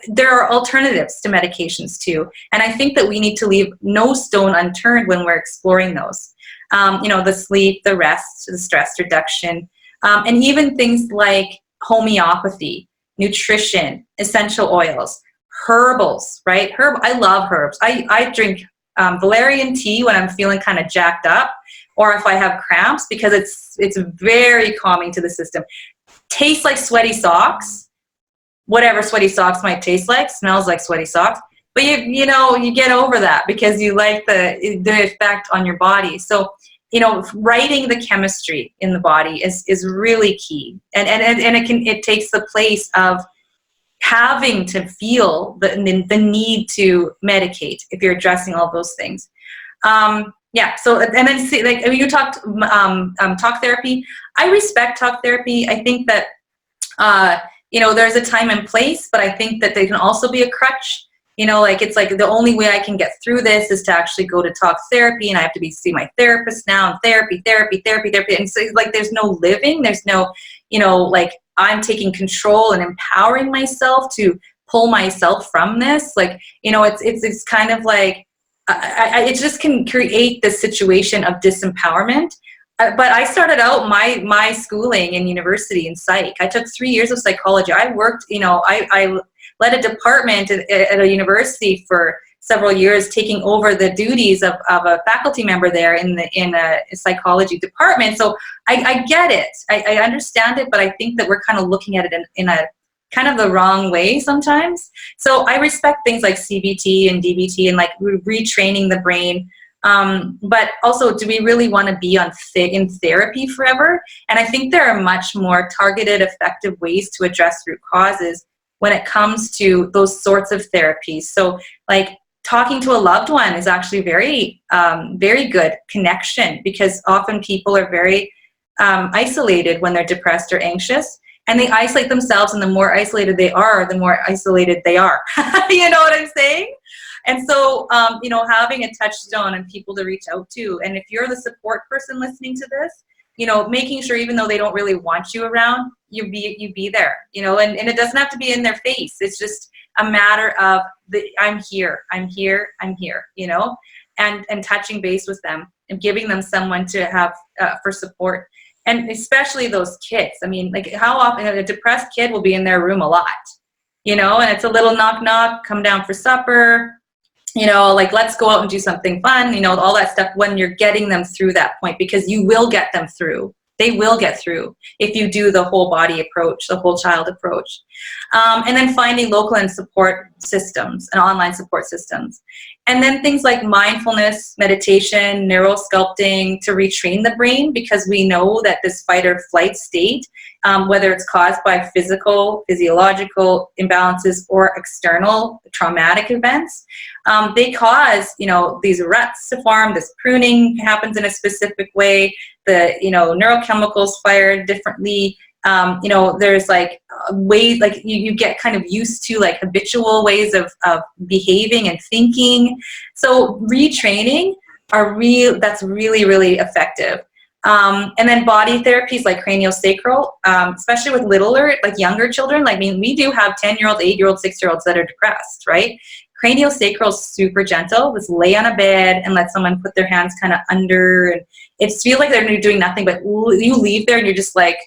there are alternatives to medications too. And I think that we need to leave no stone unturned when we're exploring those. The sleep, the rest, the stress reduction, and even things like homeopathy, nutrition, essential oils, herbals, right? I love herbs. I drink valerian tea when I'm feeling kind of jacked up, or if I have cramps, because it's very calming to the system. Tastes like sweaty socks, whatever sweaty socks might taste like, smells like sweaty socks. But you get over that because you like the effect on your body. So, writing the chemistry in the body is really key, and it takes the place of having to feel the need to medicate if you're addressing all those things. So, and then see, you talked talk therapy. I respect talk therapy. I think that there's a time and place, but I think that they can also be a crutch. It's like the only way I can get through this is to actually go to talk therapy, and I have to see my therapist now, and therapy. And so there's no living, there's no, I'm taking control and empowering myself to pull myself from this. It's kind of like, it just can create this situation of disempowerment. But I started out my schooling in university in psych. I took 3 years of psychology. I worked, I led a department at a university for several years, taking over the duties of a faculty member there in a psychology department. So I get it. I understand it, but I think that we're kind of looking at it in a kind of the wrong way sometimes. So I respect things like CBT and DBT and retraining the brain. But also, do we really want to be in therapy forever? And I think there are much more targeted, effective ways to address root causes when it comes to those sorts of therapies. So talking to a loved one is actually very, very good connection, because often people are very isolated when they're depressed or anxious, and they isolate themselves, and the more isolated they are, the more isolated they are. You know what I'm saying? And so, having a touchstone and people to reach out to, and if you're the support person listening to this, making sure, even though they don't really want you around, you be there, and it doesn't have to be in their face. It's just a matter of I'm here, and touching base with them and giving them someone to have for support. And especially those kids. I mean, how often a depressed kid will be in their room a lot, and it's a little knock knock, come down for supper, like, let's go out and do something fun, all that stuff, when you're getting them through that point, because you will get them through. They will get through if you do the whole body approach, the whole child approach. And then finding local and support systems and online support systems. And then things like mindfulness, meditation, neural sculpting to retrain the brain, because we know that this fight or flight state, whether it's caused by physiological imbalances or external traumatic events, they cause, these ruts to form, this pruning happens in a specific way, the, neurochemicals fire differently. There's like ways, like you get kind of used to like habitual ways of behaving and thinking. So retraining that's really, really effective. And then body therapies like craniosacral, especially with littler, like younger children. We do have 10-year-olds, 8-year-olds, 6-year-olds that are depressed, right? Craniosacral is super gentle. Just lay on a bed and let someone put their hands kind of under, and it feels like they're doing nothing, but you leave there and you're just like,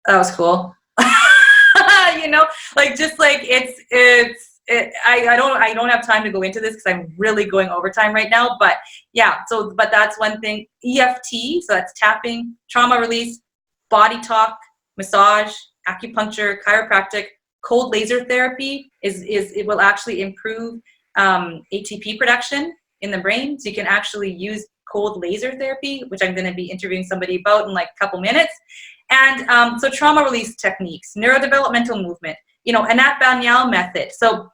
that was cool. I don't have time to go into this because I'm really going overtime right now, but yeah, but that's one thing. EFT, so that's tapping, trauma release, body talk, massage, acupuncture, chiropractic, cold laser therapy it will actually improve ATP production in the brain. So you can actually use cold laser therapy, which I'm going to be interviewing somebody about in like a couple minutes. And so trauma release techniques, neurodevelopmental movement, Anat Banyal method. So,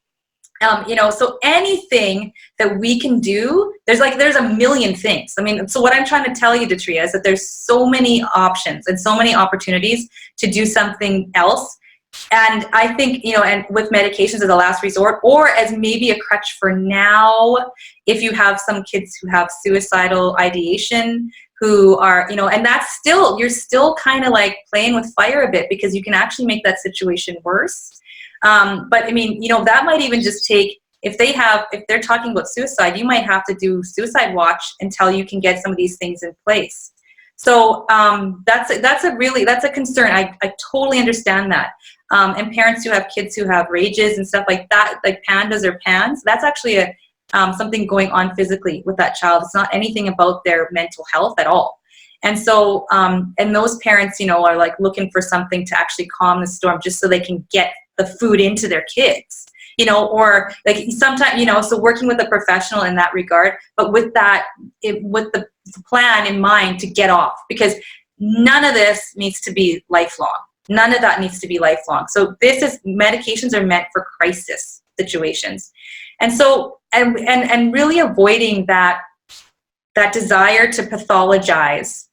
so anything that we can do, there's a million things. So what I'm trying to tell you, Detria, is that there's so many options and so many opportunities to do something else. And I think, and with medications as a last resort, or as maybe a crutch for now, if you have some kids who have suicidal ideation, who are, and that's still, you're still kind of like playing with fire a bit, because you can actually make that situation worse. But that might even just take, if they're talking about suicide, you might have to do suicide watch until you can get some of these things in place. So that's a concern. I totally understand that. And parents who have kids who have rages and stuff like that, like pandas or pans, that's actually something going on physically with that child. It's not anything about their mental health at all. And so, and those parents, are like looking for something to actually calm the storm, just so they can get the food into their kids, or like sometimes, so working with a professional in that regard, but with the plan in mind to get off, because none of this needs to be lifelong. None of that needs to be lifelong. So medications are meant for crisis situations. And so, and really avoiding that desire to pathologize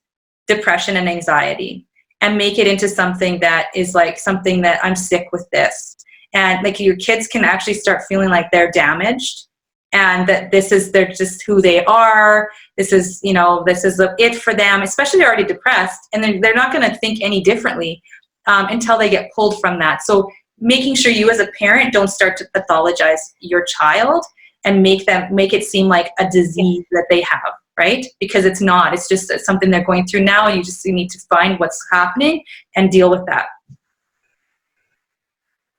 depression and anxiety and make it into something that is like something that I'm sick with this. And like your kids can actually start feeling like they're damaged, and that they're just who they are. This is it for them, especially they're already depressed, and they're not going to think any differently until they get pulled from that. So making sure you as a parent don't start to pathologize your child and make it seem like a disease that they have, right? Because it's not. It's just something they're going through now, and you need to find what's happening and deal with that.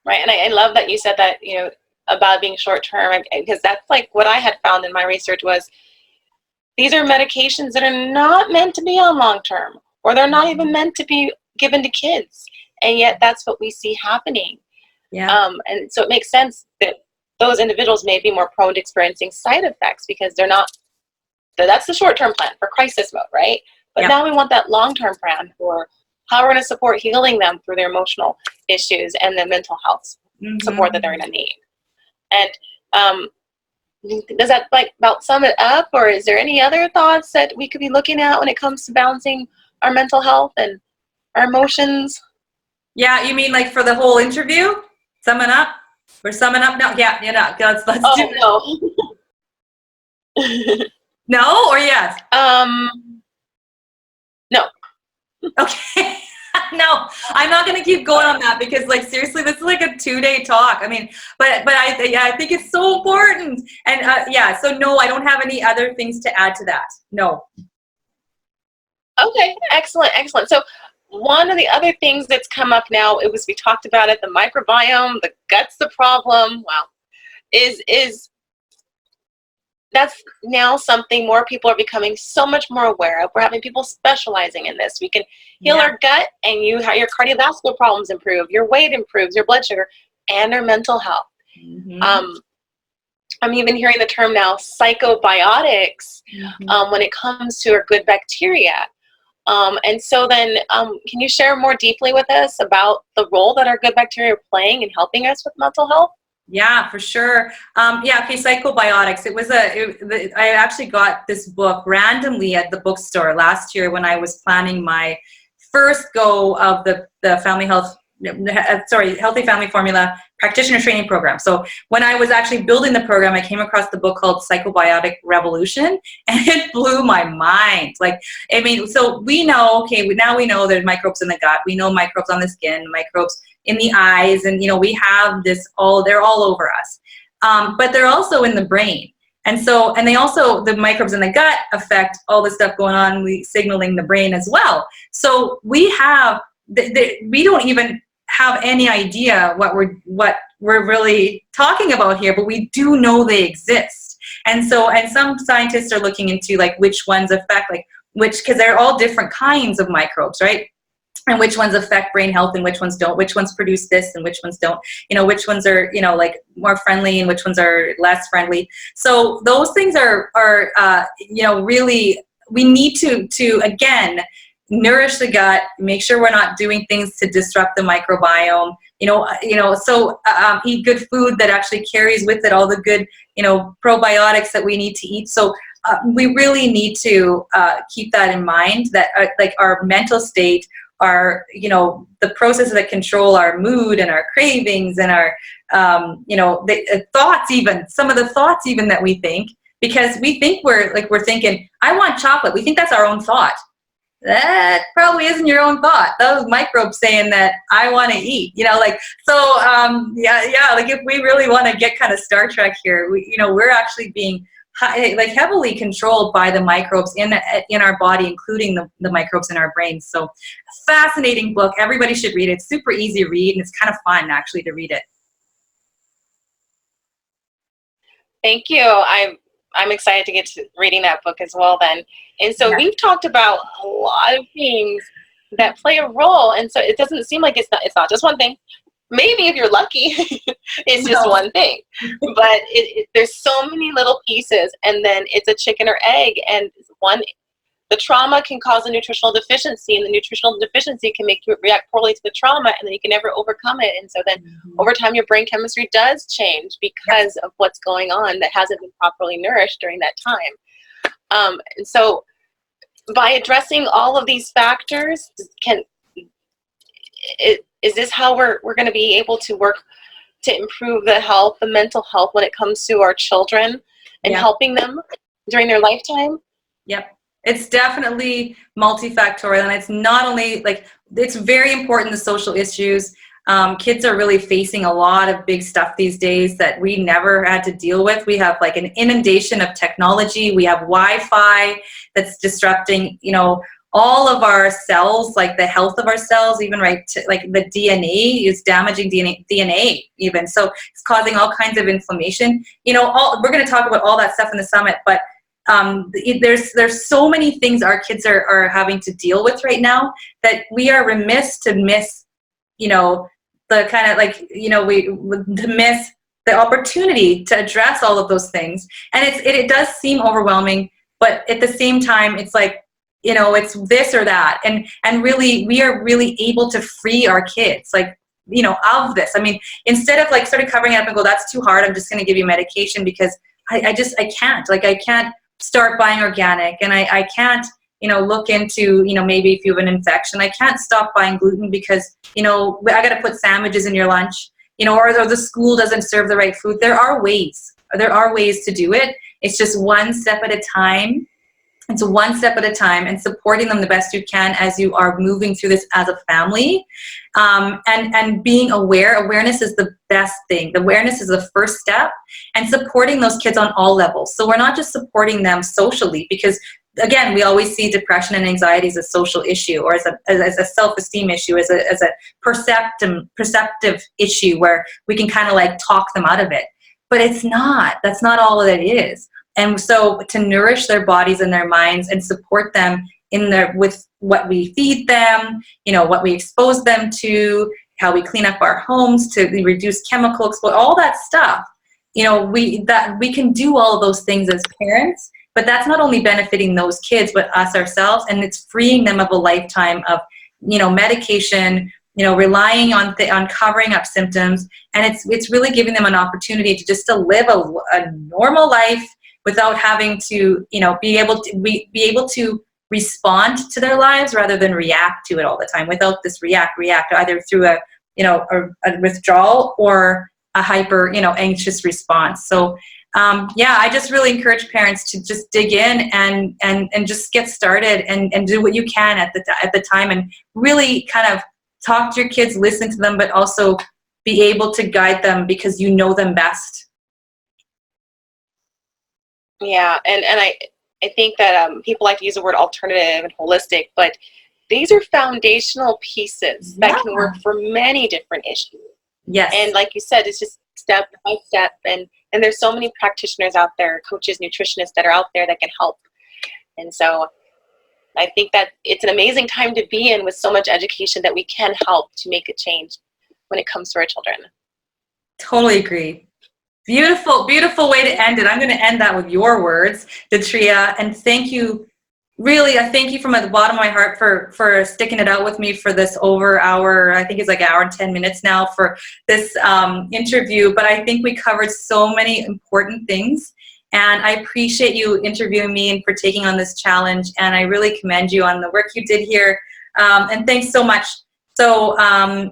Right, and I love that you said that, about being short-term, because that's like what I had found in my research was these are medications that are not meant to be on long-term, or they're not even meant to be given to kids, and yet that's what we see happening. Yeah. And so it makes sense that those individuals may be more prone to experiencing side effects, because they're not. That's the short-term plan for crisis mode, right? But now we want that long-term plan for how we're going to support healing them through their emotional issues and the mental health support that they're going to need. And does that about sum it up, or is there any other thoughts that we could be looking at when it comes to balancing our mental health and our emotions? Yeah, you mean like for the whole interview? Summing up? We're summing up now? Yeah, let's do it. No. No or yes? No. Okay. No, I'm not going to keep going on that, because like seriously, this is like a 2-day talk. But I think it's so important. And so no, I don't have any other things to add to that. No. Okay, excellent. So one of the other things that's come up now, we talked about it, the microbiome, the gut's the problem. Well, is that's now something more people are becoming so much more aware of. We're having people specializing in this. We can heal our gut, and your cardiovascular problems improve, your weight improves, your blood sugar, and our mental health. I'm even hearing the term now, psychobiotics, when it comes to our good bacteria. And so then, can you share more deeply with us about the role that our good bacteria are playing in helping us with mental health? Yeah, for sure. Okay, psychobiotics. I actually got this book randomly at the bookstore last year when I was planning my first go of the Healthy Family Formula practitioner training program. So when I was actually building the program, I came across the book called Psychobiotic Revolution, and it blew my mind. So we know, now we know there's microbes in the gut. We know microbes on the skin, microbes in the eyes, and we have they're all over us. But they're also in the brain. And the microbes in the gut affect all the stuff going on, signaling the brain as well. So we don't even have any idea what we're really talking about here, but we do know they exist. And some scientists are looking into which ones affect, because they're all different kinds of microbes, right? And which ones affect brain health and which ones don't, which ones produce this and which ones don't, which ones are, more friendly and which ones are less friendly. So those things are really, we need to again, nourish the gut, make sure we're not doing things to disrupt the microbiome, eat good food that actually carries with it all the good, probiotics that we need to eat. So we really need to keep that in mind, that our mental state, our, the processes that control our mood and our cravings and our, the thoughts, even some of the thoughts even that we think, because we think we're thinking, I want chocolate. We think that's our own thought. That probably isn't your own thought. Those microbes saying that I want to eat, if we really want to get kind of Star Trek here, we're actually being heavily controlled by the microbes in our body, including the microbes in our brains. So fascinating book. Everybody should read it. It's super easy to read, and it's kind of fun actually to read it. Thank you. I'm excited to get to reading that book as well then. And so we've talked about a lot of things that play a role. And so it doesn't seem like it's not just one thing. Maybe if you're lucky, it's just one thing. But there's so many little pieces, and then it's a chicken or egg. And the trauma can cause a nutritional deficiency, and the nutritional deficiency can make you react poorly to the trauma, and then you can never overcome it. And so then over time, your brain chemistry does change because of what's going on that hasn't been properly nourished during that time. And so by addressing all of these factors, is this how we're going to be able to work to improve the mental health when it comes to our children and helping them during their lifetime? Yep. It's definitely multi-factorial, and it's not only it's very important, the social issues. Kids are really facing a lot of big stuff these days that we never had to deal with. We have an inundation of technology. We have Wi-Fi that's disrupting, all of our cells, the health of our cells, even the DNA is damaging DNA even. So it's causing all kinds of inflammation. We're going to talk about all that stuff in the summit, but there's so many things our kids are having to deal with right now that we are remiss to miss, the kind of to miss the opportunity to address all of those things. And it does seem overwhelming, but at the same time, it's it's this or that. And really, we are really able to free our kids, of this. I mean, instead of sort of covering it up and go, that's too hard, I'm just going to give you medication, because I can't. I can't start buying organic, and I can't, look into, maybe if you have an infection, I can't stop buying gluten because, I got to put sandwiches in your lunch, or the school doesn't serve the right food. There are ways to do it. It's just one step at a time. It's one step at a time, and supporting them the best you can as you are moving through this as a family. And being aware. Awareness is the best thing. The awareness is the first step, and supporting those kids on all levels. So we're not just supporting them socially, because again, we always see depression and anxiety as a social issue, or as a self-esteem issue, as a perceptive issue where we can kind of talk them out of it. but it's not. That's not all that it is. And so to nourish their bodies and their minds and support them in their, with what we feed them, you know, what we expose them to, how we clean up our homes to reduce chemical exposure, all that stuff. You know, we can do all of those things as parents, but that's not only benefiting those kids, but us ourselves, and it's freeing them of a lifetime of, you know, medication, you know, relying on covering up symptoms, and it's really giving them an opportunity to just to live a normal life without having to, you know, be able to respond to their lives rather than react to it all the time, without this react either through a, you know, a withdrawal or a hyper, you know, anxious response. So yeah, I just really encourage parents to just dig in and just get started and do what you can at the time, and really kind of talk to your kids, listen to them, but also be able to guide them because you know them best. Yeah, and I think that people like to use the word alternative and holistic, but these are foundational pieces that can work for many different issues. Yes. And like you said, it's just step by step, and there's so many practitioners out there, coaches, nutritionists that are out there that can help. And so I think that it's an amazing time to be in with so much education that we can help to make a change when it comes to our children. Totally agree. Beautiful, beautiful way to end it. I'm going to end that with your words, Detria, and thank you. Really, I thank you from the bottom of my heart for sticking it out with me for this over hour. I think it's like an hour and 10 minutes now for this interview, but I think we covered so many important things, and I appreciate you interviewing me and for taking on this challenge, and I really commend you on the work you did here, and thanks so much. So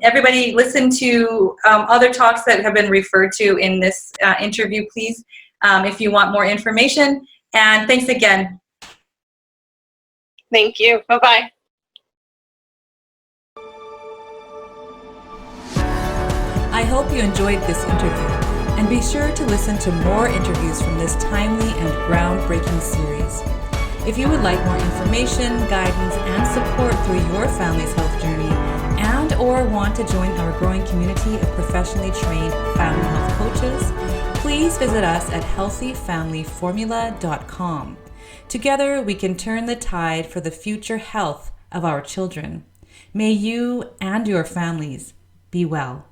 everybody listen to other talks that have been referred to in this interview, please, if you want more information, and thanks again. Thank you. Bye-bye. I hope you enjoyed this interview, and be sure to listen to more interviews from this timely and groundbreaking series. If you would like more information, guidance, and support through your family's health journey, and or want to join our growing community of professionally trained family health coaches, please visit us at healthyfamilyformula.com. Together, we can turn the tide for the future health of our children. May you and your families be well.